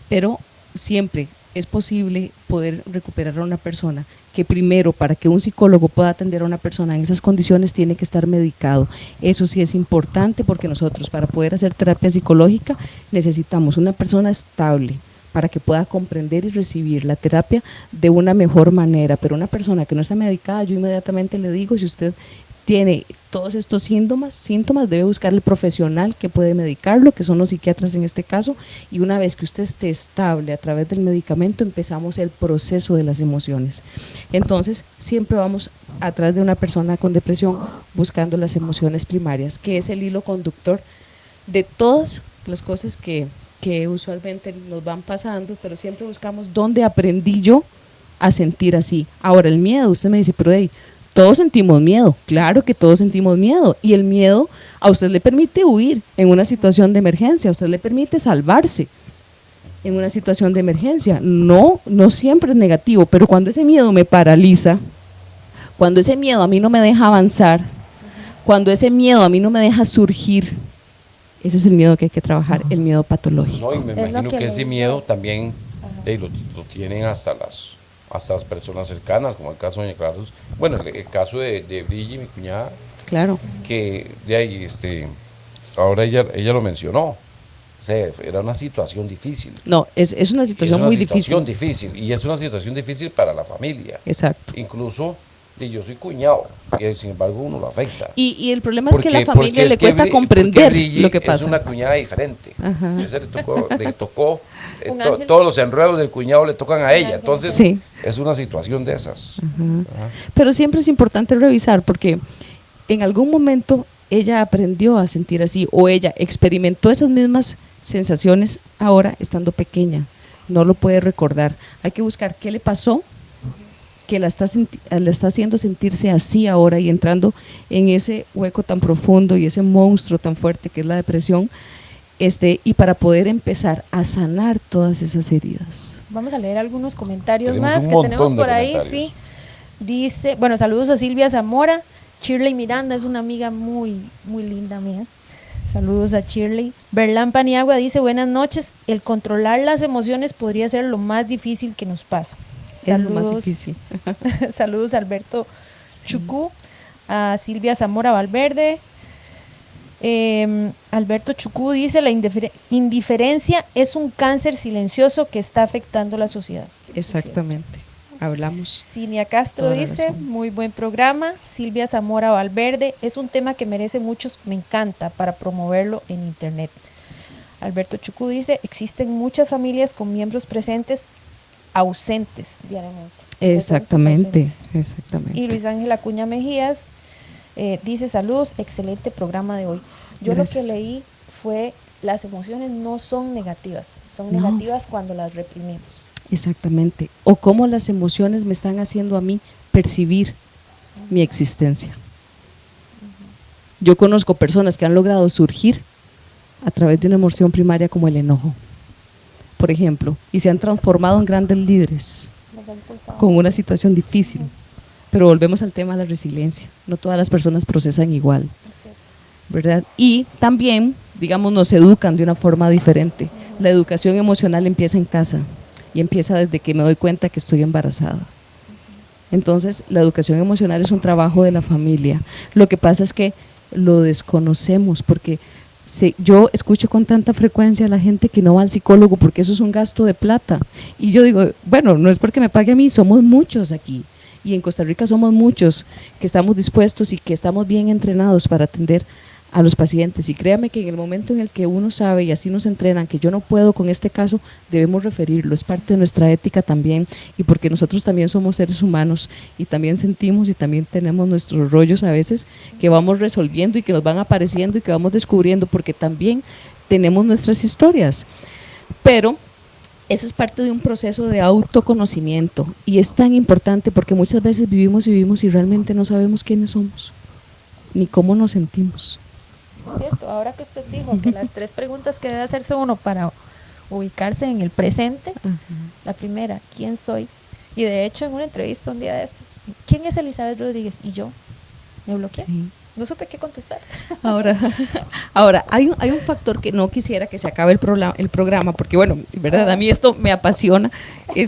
Pero siempre es posible poder recuperar a una persona, que primero para que un psicólogo pueda atender a una persona en esas condiciones tiene que estar medicado. Eso sí es importante porque nosotros para poder hacer terapia psicológica necesitamos una persona estable para que pueda comprender y recibir la terapia de una mejor manera, pero una persona que no está medicada, yo inmediatamente le digo, si usted tiene todos estos síntomas, debe buscar el profesional que puede medicarlo, que son los psiquiatras en este caso, y una vez que usted esté estable a través del medicamento, empezamos el proceso de las emociones. Entonces, siempre vamos atrás de una persona con depresión buscando las emociones primarias, que es el hilo conductor de todas las cosas que usualmente nos van pasando, pero siempre buscamos dónde aprendí yo a sentir así. Ahora, el miedo, usted me dice, pero todos sentimos miedo, claro que todos sentimos miedo, y el miedo a usted le permite huir en una situación de emergencia, a usted le permite salvarse en una situación de emergencia. No siempre es negativo, pero cuando ese miedo me paraliza, cuando ese miedo a mí no me deja avanzar, cuando ese miedo a mí no me deja surgir, ese es el miedo que hay que trabajar, el miedo patológico. No, y me imagino que ese miedo también lo tienen hasta las personas cercanas, como el caso de doña Clara Luz. Bueno, el caso de Brigitte, mi cuñada, claro, que de ahí, ahora ella lo mencionó, o sea, era una situación difícil. No, es una situación muy difícil. Y es una situación difícil para la familia. Exacto. Incluso, yo soy cuñado, y sin embargo uno lo afecta. Y el problema es que a la familia le cuesta comprender lo que pasa. Es una cuñada diferente. Ella le tocó todos los enredos del cuñado le tocan a ella, entonces sí, es una situación de esas. Pero siempre es importante revisar porque en algún momento ella aprendió a sentir así o ella experimentó esas mismas sensaciones ahora estando pequeña, no lo puede recordar. Hay que buscar qué le pasó que la está haciendo sentirse así ahora y entrando en ese hueco tan profundo y ese monstruo tan fuerte que es la depresión, y para poder empezar a sanar todas esas heridas. Vamos a leer algunos comentarios Tenemos más que tenemos por ahí, sí. Dice, bueno, saludos a Silvia Zamora, Shirley Miranda es una amiga muy, muy linda mía. Saludos a Shirley. Berlán Paniagua dice, buenas noches, el controlar las emociones podría ser lo más difícil que nos pasa. Saludos, es lo más difícil. Saludos a Alberto Chucú, a Silvia Zamora Valverde. Alberto Chucú dice, la indiferencia es un cáncer silencioso que está afectando la sociedad. Exactamente, hablamos. Cinia Castro dice, muy buen programa. Silvia Zamora Valverde, es un tema que merece muchos, me encanta, para promoverlo en internet. Alberto Chucú dice, existen muchas familias con miembros presentes ausentes diariamente. Exactamente. Y Luis Ángel Acuña Mejías dice, saludos, excelente programa de hoy. Yo Gracias. Lo que leí fue, las emociones no son negativas, son negativas cuando las reprimimos. Exactamente, o cómo las emociones me están haciendo a mí percibir mi existencia. Yo conozco personas que han logrado surgir a través de una emoción primaria como el enojo, por ejemplo, y se han transformado en grandes líderes Nos ha impulsado. con una situación difícil. Pero volvemos al tema de la resiliencia. No todas las personas procesan igual, Es cierto. ¿verdad? Y también, digamos, nos educan de una forma diferente. La educación emocional empieza en casa y empieza desde que me doy cuenta que estoy embarazada. Entonces, la educación emocional es un trabajo de la familia. Lo que pasa es que lo desconocemos porque yo escucho con tanta frecuencia a la gente que no va al psicólogo porque eso es un gasto de plata. Y yo digo, bueno, no es porque me pague a mí, somos muchos aquí. Y en Costa Rica somos muchos que estamos dispuestos y que estamos bien entrenados para atender a los pacientes. Y créame que en el momento en el que uno sabe, y así nos entrenan, que yo no puedo con este caso, debemos referirlo. Es parte de nuestra ética también, y porque nosotros también somos seres humanos y también sentimos y también tenemos nuestros rollos a veces que vamos resolviendo y que nos van apareciendo y que vamos descubriendo, porque también tenemos nuestras historias. Pero eso es parte de un proceso de autoconocimiento y es tan importante porque muchas veces vivimos y realmente no sabemos quiénes somos ni cómo nos sentimos. Es cierto, ahora que usted dijo que las 3 preguntas que debe hacerse uno para ubicarse en el presente, la primera, ¿quién soy? Y de hecho en una entrevista un día de estos, ¿quién es Elizabeth Rodríguez? Y yo me bloqueé. Sí. No supe qué contestar. Ahora hay un factor que no quisiera que se acabe el programa, porque bueno, verdad, a mí esto me apasiona, y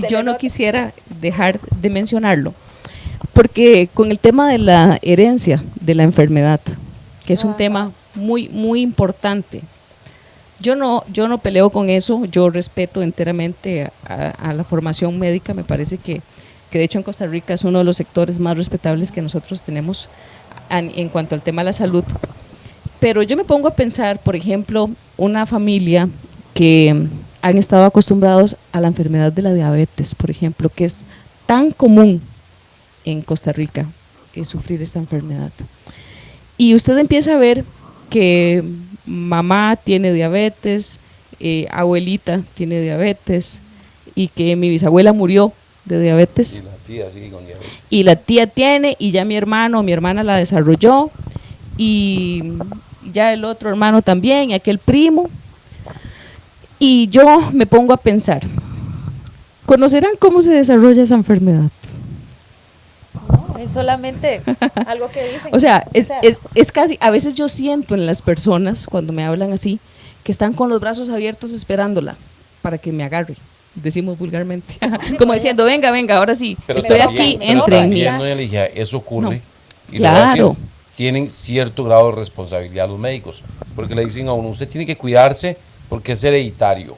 yo no quisiera dejar de mencionarlo, porque con el tema de la herencia de la enfermedad, que es un tema muy, muy importante, yo no peleo con eso, yo respeto enteramente a la formación médica, me parece que de hecho en Costa Rica es uno de los sectores más respetables que nosotros tenemos en cuanto al tema de la salud. Pero yo me pongo a pensar, por ejemplo, una familia que han estado acostumbrados a la enfermedad de la diabetes, por ejemplo, que es tan común en Costa Rica, sufrir esta enfermedad. Y usted empieza a ver que mamá tiene diabetes, abuelita tiene diabetes, y que mi bisabuela murió de diabetes. Y la tía sigue con diabetes. Y la tía tiene, y ya mi hermano o mi hermana la desarrolló, y ya el otro hermano también, y aquel primo. Y yo me pongo a pensar, ¿conocerán cómo se desarrolla esa enfermedad? No, es solamente algo que dicen. O sea, es casi, a veces yo siento en las personas, cuando me hablan así, que están con los brazos abiertos esperándola para que me agarre, decimos vulgarmente, como diciendo, venga, ahora sí, Pero estoy también- aquí, pero entre en mí. también, doña Ligia, eso ocurre. No. Y le voy a decir, Claro. tienen cierto grado de responsabilidad los médicos, porque le dicen a uno, usted tiene que cuidarse porque es hereditario.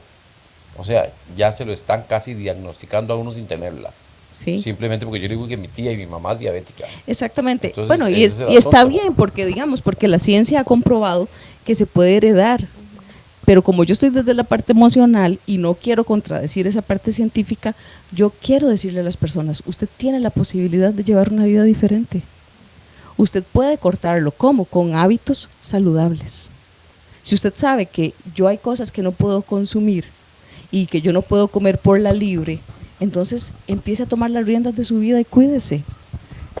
O sea, ya se lo están casi diagnosticando a uno sin tenerla. Sí. Simplemente porque yo le digo que mi tía y mi mamá es diabética. Exactamente. Entonces, Bueno, y ese es el está asunto. bien, porque la ciencia ha comprobado que se puede heredar. Pero como yo estoy desde la parte emocional y no quiero contradecir esa parte científica, yo quiero decirle a las personas, usted tiene la posibilidad de llevar una vida diferente. Usted puede cortarlo. ¿Cómo? Con hábitos saludables. Si usted sabe que yo hay cosas que no puedo consumir y que yo no puedo comer por la libre, entonces empiece a tomar las riendas de su vida y cuídese.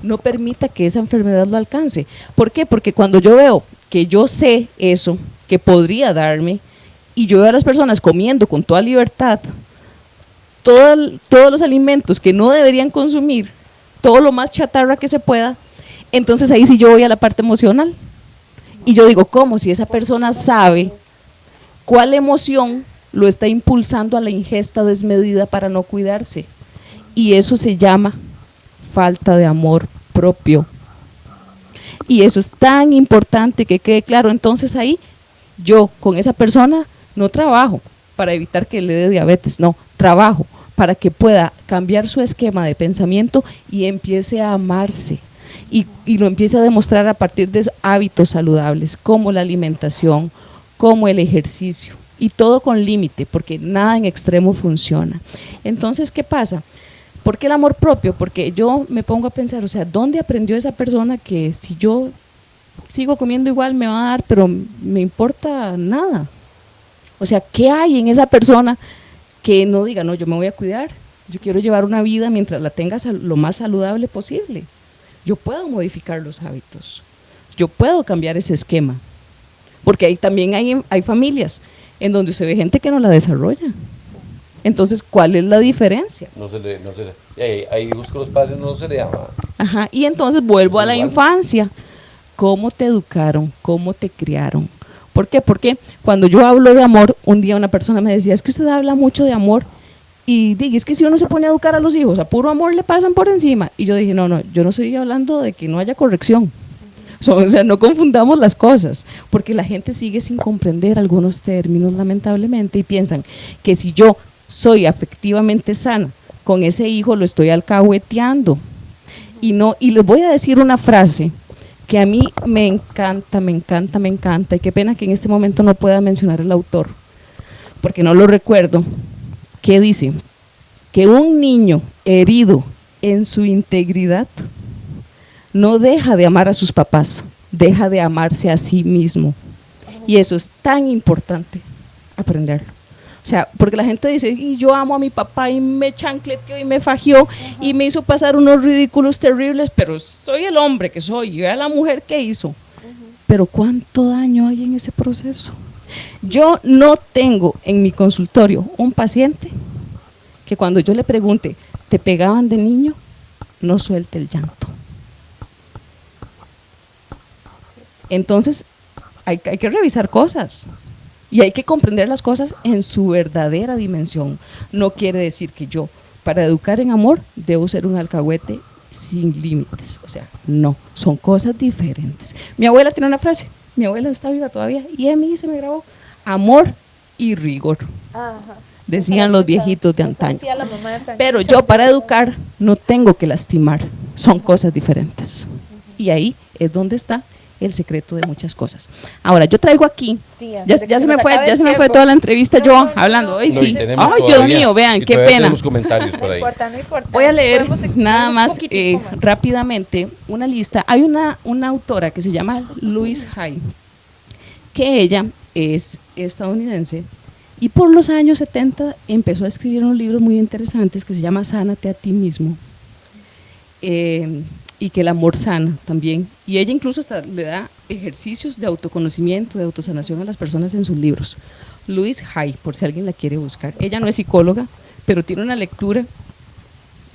No permita que esa enfermedad lo alcance. ¿Por qué? Porque cuando yo veo que yo sé eso, que podría darme, y yo veo a las personas comiendo con toda libertad todos los alimentos que no deberían consumir, todo lo más chatarra que se pueda, entonces ahí sí yo voy a la parte emocional. Y yo digo, ¿cómo? Si esa persona sabe cuál emoción lo está impulsando a la ingesta desmedida para no cuidarse. Y eso se llama falta de amor propio. Y eso es tan importante que quede claro. Entonces ahí yo con esa persona no trabajo para evitar que le dé diabetes, no, trabajo para que pueda cambiar su esquema de pensamiento y empiece a amarse. Y lo empiece a demostrar a partir de hábitos saludables, como la alimentación, como el ejercicio, y todo con límite, porque nada en extremo funciona. Entonces, ¿qué pasa? ¿Por qué el amor propio? Porque yo me pongo a pensar, o sea, ¿dónde aprendió esa persona que si yo sigo comiendo igual me va a dar, pero me importa nada? O sea, ¿qué hay en esa persona que no diga, no, yo me voy a cuidar, yo quiero llevar una vida mientras la tenga lo más saludable posible? Yo puedo modificar los hábitos, yo puedo cambiar ese esquema, porque ahí también hay familias en donde usted ve gente que no la desarrolla. Entonces, ¿cuál es la diferencia? Hay hijos que los padres no se le llaman. Ajá, y entonces vuelvo a la Igual. infancia. ¿Cómo te educaron? ¿Cómo te criaron? ¿Por qué? Porque cuando yo hablo de amor, un día una persona me decía, es que usted habla mucho de amor, y dije, es que si uno se pone a educar a los hijos, a puro amor le pasan por encima. Y yo dije, no, yo no estoy hablando de que no haya corrección. O sea, no confundamos las cosas, porque la gente sigue sin comprender algunos términos, lamentablemente, y piensan que si yo soy afectivamente sana con ese hijo, lo estoy alcahueteando. Y les voy a decir una frase que a mí me encanta, y qué pena que en este momento no pueda mencionar el autor, porque no lo recuerdo, que dice que un niño herido en su integridad no deja de amar a sus papás, deja de amarse a sí mismo. Y eso es tan importante aprenderlo. O sea, porque la gente dice, y yo amo a mi papá y me chancleteó y me fagió y me hizo pasar unos ridículos terribles, pero soy el hombre que soy y vea la mujer que hizo. Pero ¿cuánto daño hay en ese proceso? Yo no tengo en mi consultorio un paciente que cuando yo le pregunte, ¿te pegaban de niño? No suelte el llanto. Entonces, hay que revisar cosas y hay que comprender las cosas en su verdadera dimensión. No quiere decir que yo, para educar en amor, debo ser un alcahuete sin límites. O sea, no, son cosas diferentes. Mi abuela tiene una frase, mi abuela está viva todavía y a mí se me grabó, amor y rigor. Ajá. Decían los viejitos de Eso antaño. decía la mamá de Francisco. Pero yo para educar no tengo que lastimar, son cosas diferentes. Y ahí es donde está el secreto de muchas cosas. Ahora, yo traigo aquí, Sí, ya se me fue tiempo. toda la entrevista yo No, hablando, hoy No, sí. y tenemos Ay, Dios todavía- mío, vean, y qué todavía pena. Tenemos comentarios por ahí. No importa. Voy a leer Podemos explicar nada un más poquitico más. rápidamente una lista. Hay una autora que se llama Louise Hay, que ella es estadounidense y por los años 70 empezó a escribir unos libros muy interesantes que se llama Sánate a ti mismo, y que el amor sana también. Y ella incluso hasta le da ejercicios de autoconocimiento, de autosanación a las personas en sus libros. Louise Hay, por si alguien la quiere buscar. Ella no es psicóloga, pero tiene una lectura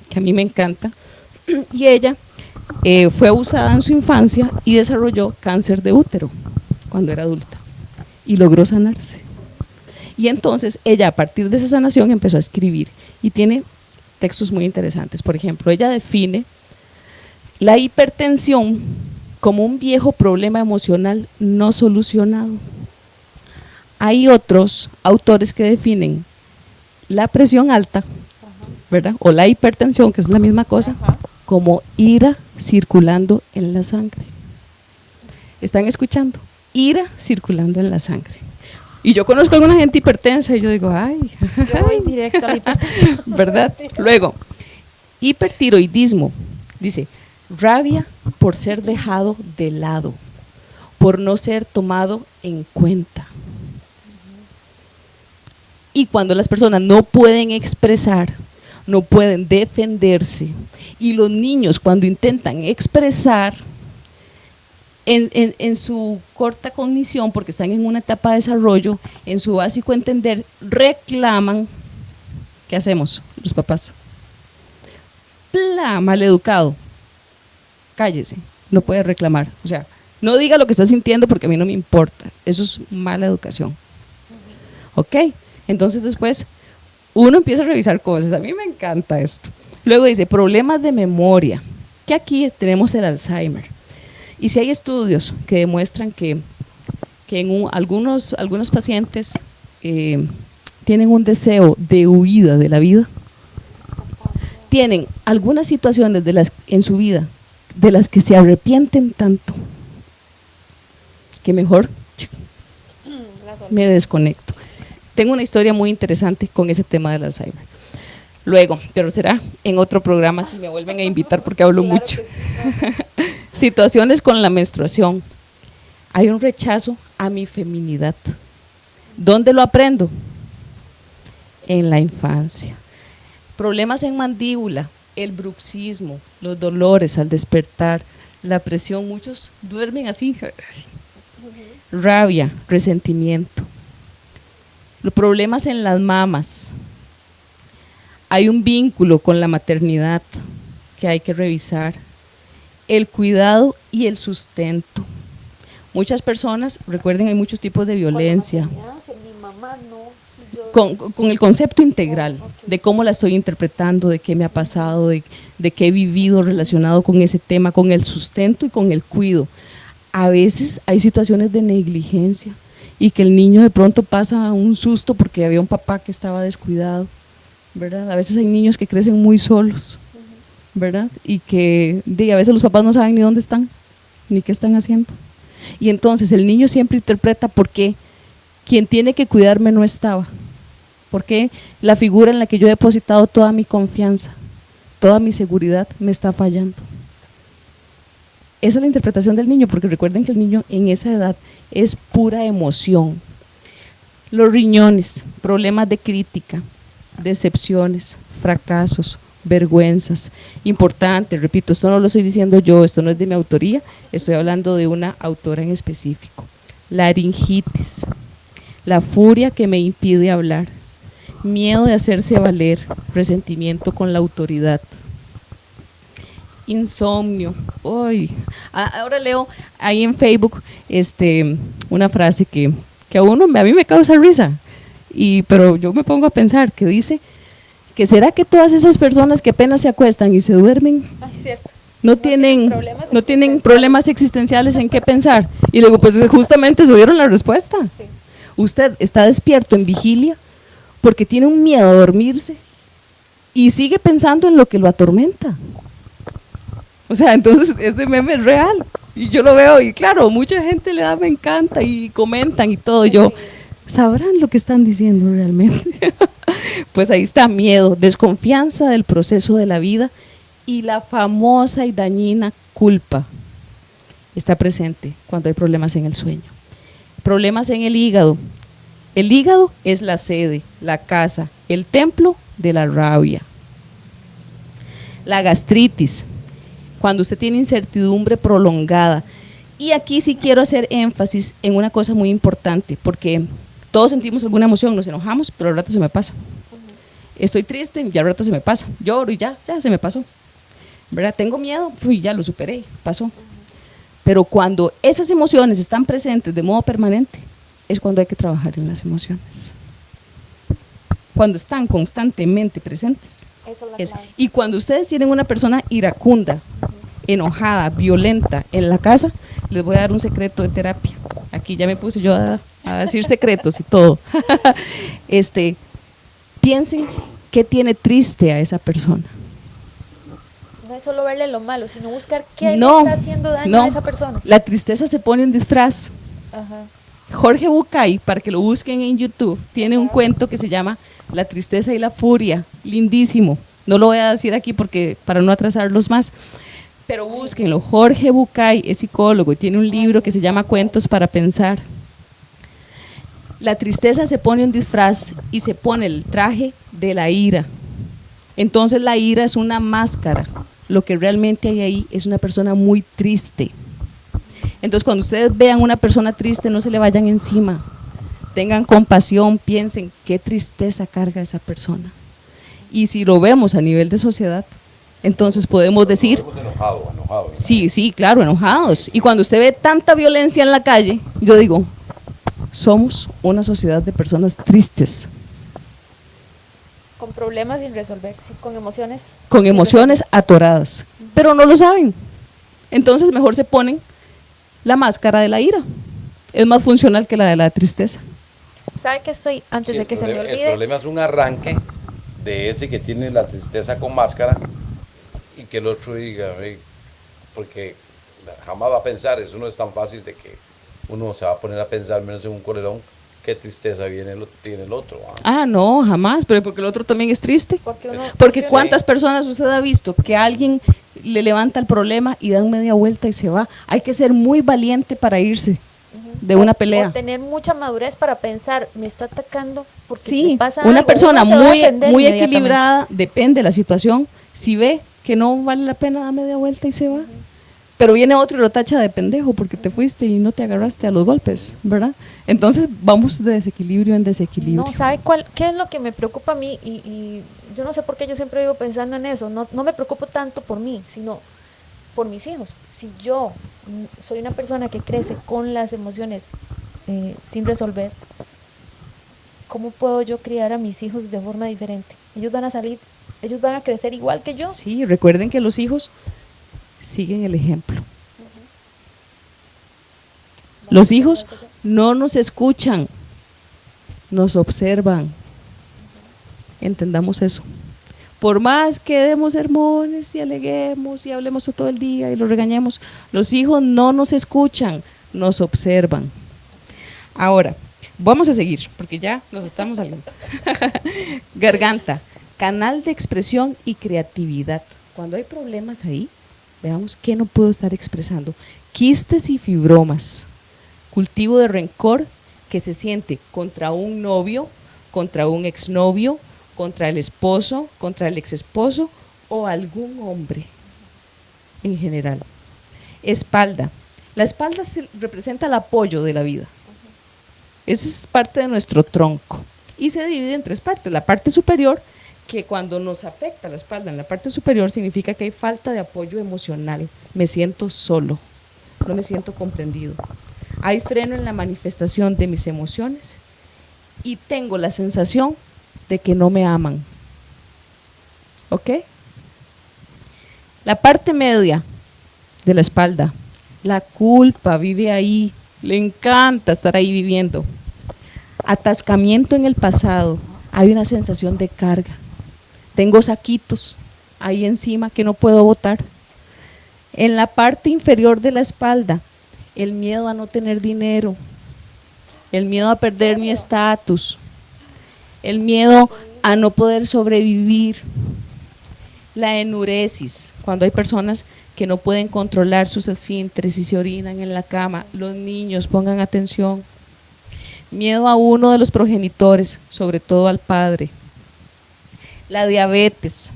que a mí me encanta. Y ella fue abusada en su infancia y desarrolló cáncer de útero cuando era adulta y logró sanarse. Y entonces ella, a partir de esa sanación, empezó a escribir y tiene textos muy interesantes. Por ejemplo, ella define la hipertensión como un viejo problema emocional no solucionado. Hay otros autores que definen la presión alta, ¿verdad? O la hipertensión, que es la misma cosa, como ira circulando en la sangre. ¿Están escuchando? Ira circulando en la sangre. Y yo conozco a alguna gente hipertensa y yo digo, ay, Yo voy directo a la hipertensión. ¿verdad? Luego, hipertiroidismo, dice, rabia por ser dejado de lado, por no ser tomado en cuenta. Y cuando las personas no pueden expresar, no pueden defenderse, y los niños cuando intentan expresar, en su corta cognición, porque están en una etapa de desarrollo, en su básico entender, reclaman. ¿Qué hacemos los papás? Mal educado, cállese, no puede reclamar, o sea, no diga lo que está sintiendo porque a mí no me importa, eso es mala educación. ¿Ok? Entonces después uno empieza a revisar cosas, a mí me encanta esto. Luego dice, problemas de memoria, que aquí tenemos el Alzheimer. Y si hay estudios que demuestran que en algunos pacientes tienen un deseo de huida de la vida, tienen algunas situaciones en su vida de las que se arrepienten tanto, que mejor me desconecto. Tengo una historia muy interesante con ese tema del Alzheimer. Luego, pero será en otro programa si me vuelven a invitar porque hablo mucho. Situaciones con la menstruación. Hay un rechazo a mi feminidad. ¿Dónde lo aprendo? En la infancia. Problemas en mandíbula, el bruxismo, los dolores al despertar, la presión, muchos duermen así. Rabia, resentimiento. Los problemas en las mamas. Hay un vínculo con la maternidad que hay que revisar. El cuidado y el sustento. Muchas personas, recuerden, hay muchos tipos de violencia. Mi mamá no, yo... Con el concepto integral de cómo la estoy interpretando, de qué me ha pasado, de qué he vivido relacionado con ese tema, con el sustento y con el cuido. A veces hay situaciones de negligencia y que el niño de pronto pasa un susto porque había un papá que estaba descuidado, ¿verdad? A veces hay niños que crecen muy solos, ¿verdad? Y que a veces los papás no saben ni dónde están, ni qué están haciendo. Y entonces el niño siempre interpreta por qué quien tiene que cuidarme no estaba, por qué la figura en la que yo he depositado toda mi confianza, toda mi seguridad me está fallando. Esa es la interpretación del niño, porque recuerden que el niño en esa edad es pura emoción. Los riñones, problemas de crítica, decepciones, fracasos, vergüenzas. Importante, repito, esto no lo estoy diciendo yo, esto no es de mi autoría, estoy hablando de una autora en específico. Laringitis, la furia que me impide hablar, miedo de hacerse valer, resentimiento con la autoridad. Insomnio. Ahora leo ahí en Facebook una frase que a mí me causa risa, pero yo me pongo a pensar, que dice que será que todas esas personas que apenas se acuestan y se duermen no tienen problemas existenciales en qué pensar. Y luego pues justamente se dieron la respuesta. Sí. Usted está despierto en vigilia porque tiene un miedo a dormirse y sigue pensando en lo que lo atormenta. O sea, entonces ese meme es real y yo lo veo y claro, mucha gente le da me encanta y comentan y todo. Yo, ¿sabrán lo que están diciendo realmente? Pues ahí está: miedo, desconfianza del proceso de la vida y la famosa y dañina culpa. Está presente cuando hay problemas en el sueño. Problemas en el hígado. El hígado es la sede, la casa, el templo de la rabia. La gastritis, cuando usted tiene incertidumbre prolongada. Y aquí sí quiero hacer énfasis en una cosa muy importante, porque todos sentimos alguna emoción, nos enojamos, pero al rato se me pasa. Estoy triste, ya al rato se me pasa. Lloro y ya se me pasó. ¿Verdad? Tengo miedo, ya lo superé, pasó. Pero cuando esas emociones están presentes de modo permanente, es cuando hay que trabajar en las emociones. Cuando están constantemente presentes. Y cuando ustedes tienen una persona iracunda, enojada, violenta en la casa, les voy a dar un secreto de terapia. Aquí ya me puse yo a decir secretos y todo. Piensen qué tiene triste a esa persona. No es solo verle lo malo, sino buscar qué le está haciendo daño a esa persona. La tristeza se pone en disfraz. Ajá. Jorge Bucay, para que lo busquen en YouTube, tiene un cuento que se llama La tristeza y la furia, lindísimo. No lo voy a decir aquí porque para no atrasarlos más, pero búsquenlo. Jorge Bucay es psicólogo y tiene un libro que se llama Cuentos para pensar. La tristeza se pone un disfraz y se pone el traje de la ira. Entonces la ira es una máscara. Lo que realmente hay ahí es una persona muy triste. Entonces cuando ustedes vean una persona triste, no se le vayan encima. Tengan compasión, piensen qué tristeza carga esa persona. Y si lo vemos a nivel de sociedad, entonces podemos decir… Enojados. Sí, claro, enojados. Y cuando usted ve tanta violencia en la calle, yo digo, somos una sociedad de personas tristes. Con problemas sin resolver, sí, con emociones. Con emociones atoradas, pero no lo saben. Entonces mejor se ponen la máscara de la ira. Es más funcional que la de la tristeza. ¿Sabe qué estoy, antes de que se me olvide? El problema es un arranque de ese que tiene la tristeza con máscara y que el otro diga, porque jamás va a pensar, eso no es tan fácil de que uno se va a poner a pensar menos en un colerón, qué tristeza tiene el otro. No, jamás, pero porque el otro también es triste. Porque ¿cuántas personas usted ha visto que alguien le levanta el problema y dan media vuelta y se va? Hay que ser muy valiente para irse de una pelea. O tener mucha madurez para pensar, me está atacando porque sí, me pasa una algo. Persona muy equilibrada, depende de la situación, si ve que no vale la pena, da media vuelta y se va. pero viene otro y lo tacha de pendejo porque te fuiste y no te agarraste a los golpes, ¿verdad? Entonces vamos de desequilibrio en desequilibrio. No, ¿sabe qué es lo que me preocupa a mí? Y yo no sé por qué yo siempre vivo pensando en eso. No me preocupo tanto por mí, sino por mis hijos. Si yo soy una persona que crece con las emociones sin resolver, ¿cómo puedo yo criar a mis hijos de forma diferente? Ellos van a crecer igual que yo. Sí, recuerden que los hijos siguen el ejemplo. Los hijos no nos escuchan, nos observan. Entendamos eso. Por más que demos sermones y aleguemos y hablemos todo el día y los regañemos, los hijos no nos escuchan, nos observan. Ahora, vamos a seguir, porque ya nos estamos saliendo. Garganta, canal de expresión y creatividad. Cuando hay problemas ahí, veamos qué no puedo estar expresando. Quistes y fibromas, cultivo de rencor que se siente contra un novio, contra un exnovio, contra el esposo, contra el exesposo o algún hombre en general. Espalda, la espalda representa el apoyo de la vida. Esa es parte de nuestro tronco y se divide en tres partes. La parte superior, que cuando nos afecta la espalda en la parte superior significa que hay falta de apoyo emocional, me siento solo, no me siento comprendido, hay freno en la manifestación de mis emociones y tengo la sensación de que no me aman. ¿Ok? La parte media de la espalda, la culpa vive ahí, le encanta estar ahí viviendo. Atascamiento en el pasado, hay una sensación de carga. Tengo saquitos ahí encima que no puedo botar. En la parte inferior de la espalda, el miedo a no tener dinero, el miedo a perder mi estatus, el miedo a no poder sobrevivir, la enuresis, cuando hay personas que no pueden controlar sus esfínteres y se orinan en la cama, los niños, pongan atención, miedo a uno de los progenitores, sobre todo al padre, la diabetes,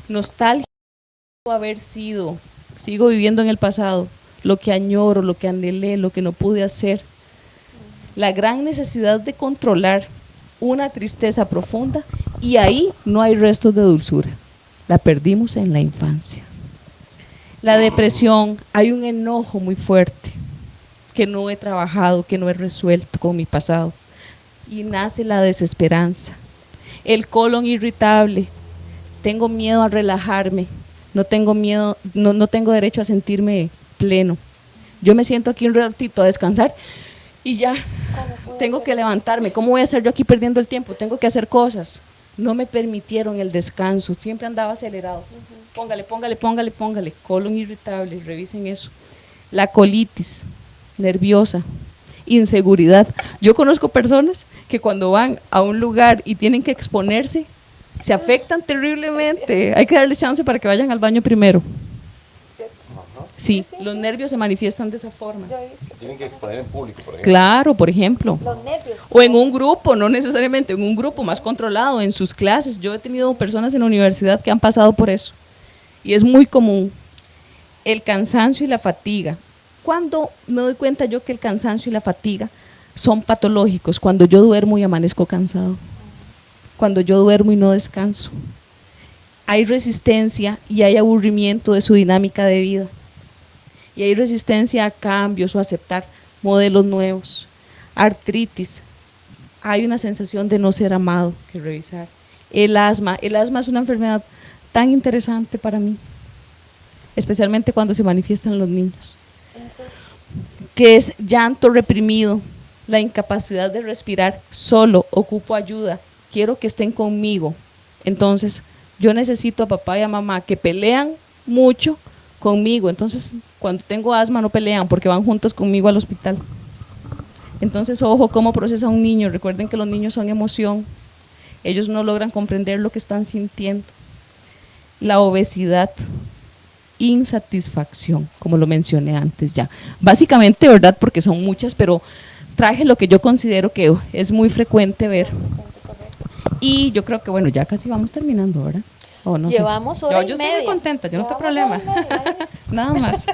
nostalgia de haber sido, sigo viviendo en el pasado, lo que añoro, lo que anhelé, lo que no pude hacer, la gran necesidad de controlar, una tristeza profunda y ahí no hay restos de dulzura, la perdimos en la infancia. La depresión, hay un enojo muy fuerte que no he trabajado, que no he resuelto con mi pasado y nace la desesperanza. El colon irritable, tengo miedo a relajarme, no tengo miedo, no tengo derecho a sentirme pleno. Yo me siento aquí un ratito a descansar y ya tengo que levantarme. ¿Cómo voy a estar yo aquí perdiendo el tiempo? Tengo que hacer cosas. No me permitieron el descanso, siempre andaba acelerado. Póngale, colon irritable, revisen eso. La colitis, nerviosa, inseguridad. Yo conozco personas que cuando van a un lugar y tienen que exponerse, se afectan terriblemente. Hay que darles chance para que vayan al baño primero. Sí, los nervios se manifiestan de esa forma. Tienen que exponer en público, por ejemplo. Claro, por ejemplo. Los nervios. O en un grupo, no necesariamente, en un grupo más controlado, en sus clases. Yo he tenido personas en la universidad que han pasado por eso. Y es muy común. El cansancio y la fatiga. ¿Cuándo me doy cuenta yo que el cansancio y la fatiga son patológicos? Cuando yo duermo y amanezco cansado. Cuando yo duermo y no descanso. Hay resistencia y hay aburrimiento de su dinámica de vida. Y hay resistencia a cambios o a aceptar modelos nuevos. Artritis, hay una sensación de no ser amado que revisar. El asma es una enfermedad tan interesante para mí, especialmente cuando se manifiesta en los niños, que es llanto reprimido, la incapacidad de respirar solo, ocupo ayuda, quiero que estén conmigo. Entonces, yo necesito a papá y a mamá que pelean mucho conmigo, entonces cuando tengo asma no pelean porque van juntos conmigo al hospital. Entonces, ojo, cómo procesa un niño. Recuerden que los niños son emoción, ellos no logran comprender lo que están sintiendo. La obesidad, insatisfacción, como lo mencioné antes ya. Básicamente, ¿verdad? Porque son muchas, pero traje lo que yo considero que es muy frecuente ver. Y yo creo que, bueno, ya casi vamos terminando, ¿verdad? Oh, no sé. Llevamos hora y yo media. estoy muy contenta, yo no tengo Llevamos problema. hora y media, Iris. Nada más.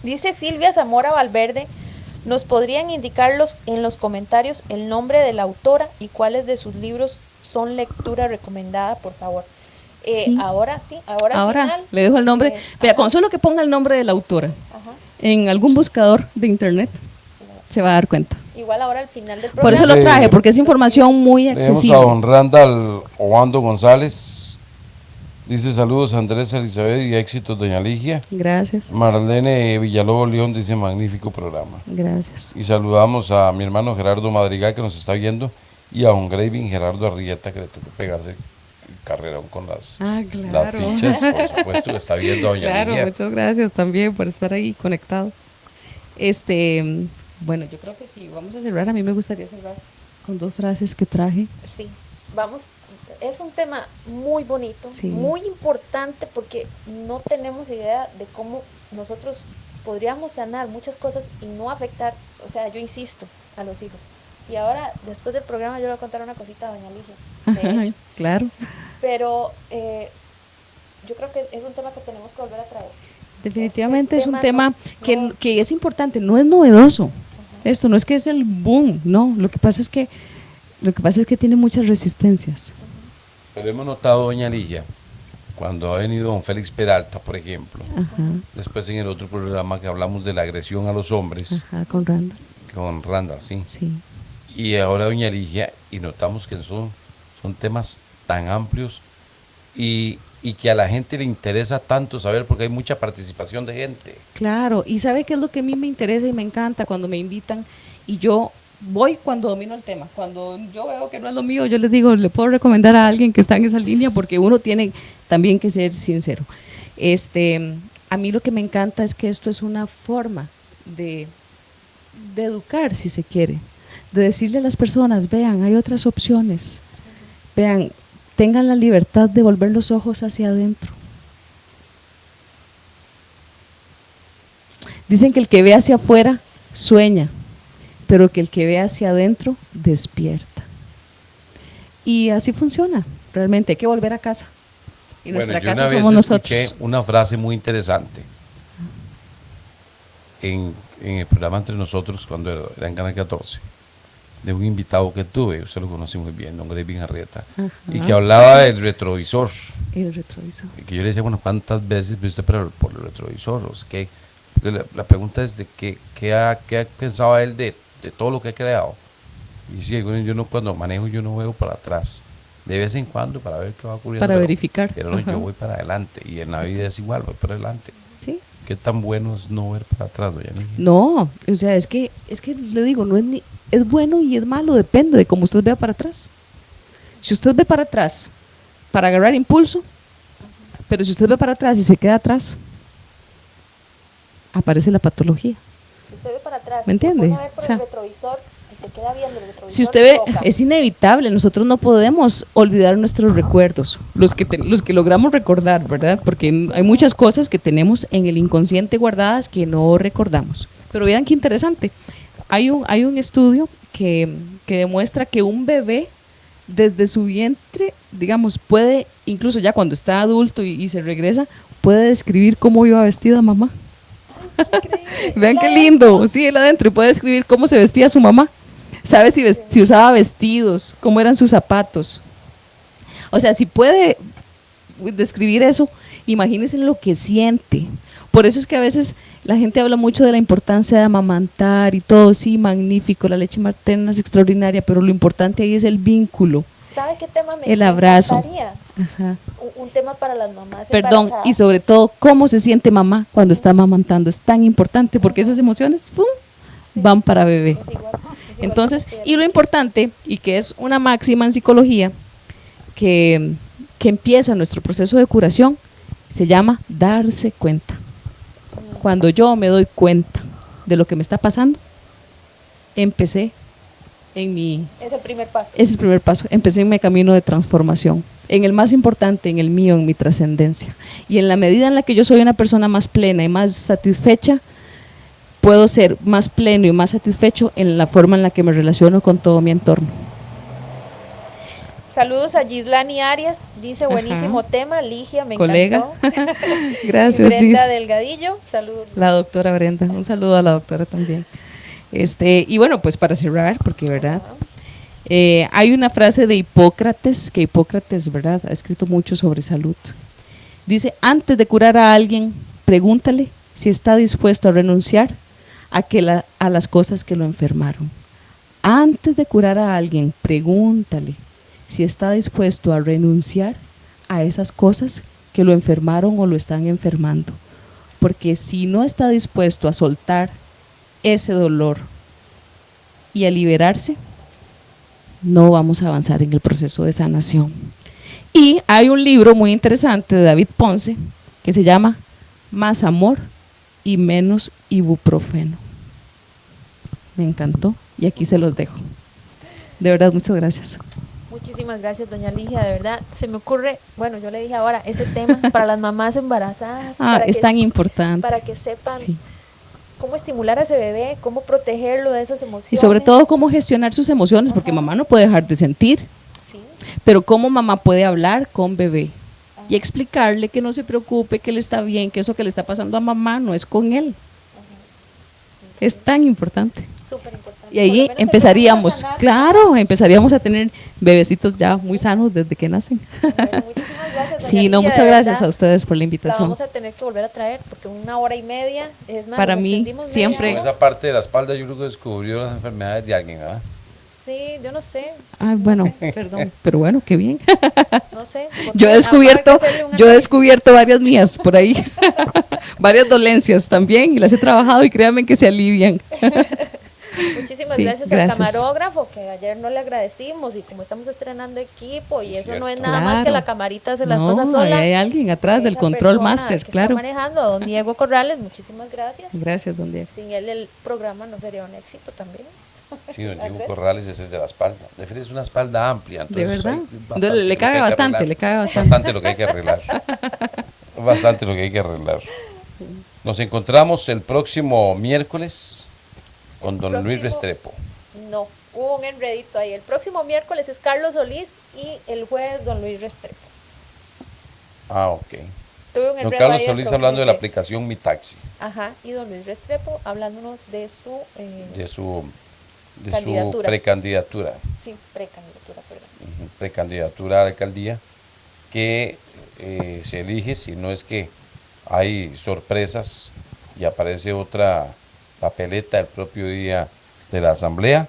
Dice Silvia Zamora Valverde, ¿nos podrían indicar en los comentarios el nombre de la autora y cuáles de sus libros son lectura recomendada, por favor? Sí. Ahora al final, le dejo el nombre. Vea, ajá. con solo que ponga el nombre de la autora Ajá. en algún buscador de internet, se va a dar cuenta. Igual ahora al final del Por programa. eso lo traje, porque es información muy Tenemos accesible. a don Randall Obando González. Dice saludos Andrés Elizabeth y éxitos doña Ligia. Gracias, Marlene Villalobos León dice magnífico programa. gracias. Y saludamos a mi hermano Gerardo Madrigal que nos está viendo y a don Graving Gerardo Arrieta que le tocó pegarse el carrerón con las Claro. fichas, por supuesto, que está viendo doña Claro, Ligia. muchas gracias también por estar ahí conectado. Bueno, yo creo que sí, vamos a cerrar. A mí me gustaría cerrar con 2 frases que traje. Sí, vamos, es un tema muy bonito, Sí. muy importante porque no tenemos idea de cómo nosotros podríamos sanar muchas cosas y no afectar, o sea, yo insisto, a los hijos. Y ahora, después del programa, yo le voy a contar una cosita a doña Ligia, de hecho. Claro, Pero yo creo que es un tema que tenemos que volver a traer. definitivamente es un tema tema no- que es importante, no es novedoso. Esto no es que es el boom, no, lo que pasa es que tiene muchas resistencias. Pero hemos notado, doña Ligia, cuando ha venido don Félix Peralta, por ejemplo, Ajá, después en el otro programa que hablamos de la agresión a los hombres, ajá, con Randall, con Randall, sí. sí. Y ahora doña Ligia, y notamos que son temas tan amplios y que a la gente le interesa tanto saber porque hay mucha participación de gente. Claro, y ¿sabe qué es lo que a mí me interesa y me encanta cuando me invitan? Y yo voy cuando domino el tema. Cuando yo veo que no es lo mío, yo les digo, le puedo recomendar a alguien que está en esa línea porque uno tiene también que ser sincero. A mí lo que me encanta es que esto es una forma de educar, si se quiere, de decirle a las personas, vean, hay otras opciones, vean, tengan la libertad de volver los ojos hacia adentro. Dicen que el que ve hacia afuera sueña, pero que el que ve hacia adentro despierta. Y así funciona, realmente hay que volver a casa. Y nuestra Bueno, yo casa una somos vez escuché nosotros. una frase muy interesante en el programa Entre Nosotros, cuando era en Canal 14, de un invitado que tuve, usted lo conoce muy bien, don Graving Arrieta, y que hablaba del retrovisor. El retrovisor. Y que yo le decía, bueno, ¿cuántas veces viste por el retrovisor? O sea, porque la pregunta es de qué ha pensado él de todo lo que ha creado. Y sí, bueno, yo no, cuando manejo yo no veo para atrás, de vez en cuando para ver qué va ocurriendo. Para verificar. Pero no, Ajá. yo voy para adelante y en la vida es igual, voy para adelante. ¿Sí? ¿Qué tan bueno es no ver para atrás, doña Ligia? No, o sea, es que le digo, no es es bueno y es malo, depende de cómo usted vea para atrás. Si usted ve para atrás para agarrar impulso, pero si usted ve para atrás y se queda atrás, aparece la patología. Si usted ve para atrás, ¿Me entiende? se pone a ver por O sea, el retrovisor y se queda viendo el retrovisor. Si usted ve, choca. es inevitable, nosotros no podemos olvidar nuestros recuerdos, los que logramos recordar, ¿verdad? Porque hay muchas cosas que tenemos en el inconsciente guardadas que no recordamos. Pero vean qué interesante, hay un estudio que demuestra que un bebé desde su vientre, digamos, puede, incluso ya cuando está adulto y se regresa, puede describir cómo iba vestida mamá. Vean qué lindo, sí, él adentro, y puede describir cómo se vestía su mamá. Sabe si usaba vestidos, cómo eran sus zapatos. O sea, si puede describir eso, imagínense lo que siente. Por eso es que a veces la gente habla mucho de la importancia de amamantar y todo, sí, magnífico, la leche materna es extraordinaria, pero lo importante ahí es el vínculo. ¿Sabe qué tema me El abrazo. encantaría? Ajá. Un tema para las mamás Perdón, embarazadas. y sobre todo, cómo se siente mamá cuando está amamantando, es tan importante porque esas emociones ¡pum!, Sí. van para bebé. Es igual Entonces, que y lo importante, y que es una máxima en psicología, que empieza nuestro proceso de curación, se llama darse cuenta. Cuando yo me doy cuenta de lo que me está pasando, empecé en mi... es el primer paso. Es el primer paso, empecé en mi camino de transformación, en el más importante, en el mío, en mi trascendencia. Y en la medida en la que yo soy una persona más plena y más satisfecha, puedo ser más pleno y más satisfecho en la forma en la que me relaciono con todo mi entorno. Saludos a Gislani Arias, dice buenísimo tema, Ligia, me colega. encantó. Gracias, Brenda Gis. Delgadillo, saludos. La doctora Brenda, un saludo a la doctora también. Y bueno, pues para cerrar, porque verdad, hay una frase de Hipócrates, que Hipócrates, verdad, ha escrito mucho sobre salud. Dice, antes de curar a alguien, pregúntale si está dispuesto a renunciar a las cosas que lo enfermaron. Antes de curar a alguien, pregúntale si está dispuesto a renunciar a esas cosas que lo enfermaron o lo están enfermando. Porque si no está dispuesto a soltar ese dolor y a liberarse, no vamos a avanzar en el proceso de sanación. Y hay un libro muy interesante de David Ponce que se llama Más amor y menos ibuprofeno. Me encantó y aquí se los dejo. De verdad, muchas gracias. Muchísimas gracias, doña Ligia, de verdad. Se me ocurre, bueno, yo le dije ahora, ese tema para las mamás embarazadas. Es tan importante. Para que sepan sí. cómo estimular a ese bebé, cómo protegerlo de esas emociones. Y sobre todo cómo gestionar sus emociones, porque mamá no puede dejar de sentir. Sí. Pero cómo mamá puede hablar con bebé y explicarle que no se preocupe, que él está bien, que eso que le está pasando a mamá no es con él. Es tan importante. Súper importante. Y ahí empezaríamos, claro, empezaríamos a tener bebecitos ya muy sanos desde que nacen. Bueno, muchísimas gracias. Sí, no, muchas gracias a ustedes por la invitación. La vamos a tener que volver a traer porque 1 hora y media es más. Para mí, siempre. Con esa parte de la espalda yo creo que descubrió las enfermedades de alguien, ¿verdad? Sí, yo no sé. Ay, bueno, perdón, pero bueno, qué bien. No sé. Yo he descubierto varias mías por ahí, varias dolencias también y las he trabajado y créanme que se alivian. Muchísimas gracias al camarógrafo que ayer no le agradecimos y como estamos estrenando equipo y eso no es nada más que la camarita hace las cosas sola. Hay alguien atrás del control master, claro. Está manejando, don Diego Corrales, muchísimas gracias. Gracias, don Diego. Sin él el programa no sería un éxito también. Sí, don Diego Corrales es el de la espalda. Es una espalda amplia. Entonces ¿de verdad? Entonces, le cabe bastante, le cabe bastante. Bastante lo que hay que arreglar. Bastante lo que hay que arreglar. Nos encontramos el próximo miércoles con don Luis Restrepo. No, hubo un enredito ahí. El próximo miércoles es Carlos Solís y el jueves don Luis Restrepo. Ah, ok. Don Carlos Solís hablando de la aplicación Mi Taxi. Ajá, y don Luis Restrepo hablándonos de su precandidatura. Sí, precandidatura, perdón. Precandidatura a la alcaldía que se elige si no es que hay sorpresas y aparece otra papeleta el propio día de la asamblea.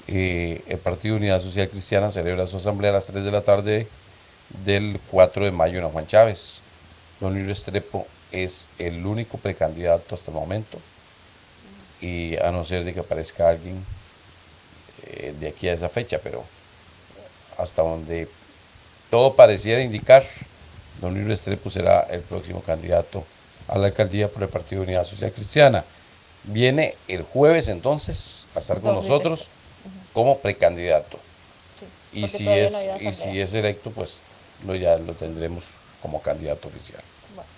El Partido Unidad Social Cristiana celebra su asamblea a las 3 de la tarde del 4 de mayo en Juan Chávez. Don Luis Restrepo es el único precandidato hasta el momento y a no ser de que aparezca alguien de aquí a esa fecha, pero hasta donde todo pareciera indicar, don Luis Restrepo será el próximo candidato a la alcaldía por el Partido Unidad Social Cristiana. Viene el jueves entonces a estar con nosotros como precandidato. Sí, y si es electo, pues ya lo tendremos como candidato oficial. Bueno,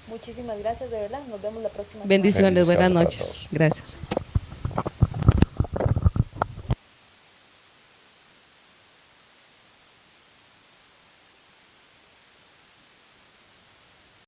muchísimas gracias, de verdad. Nos vemos la próxima semana. Bendiciones, buenas noches. Gracias.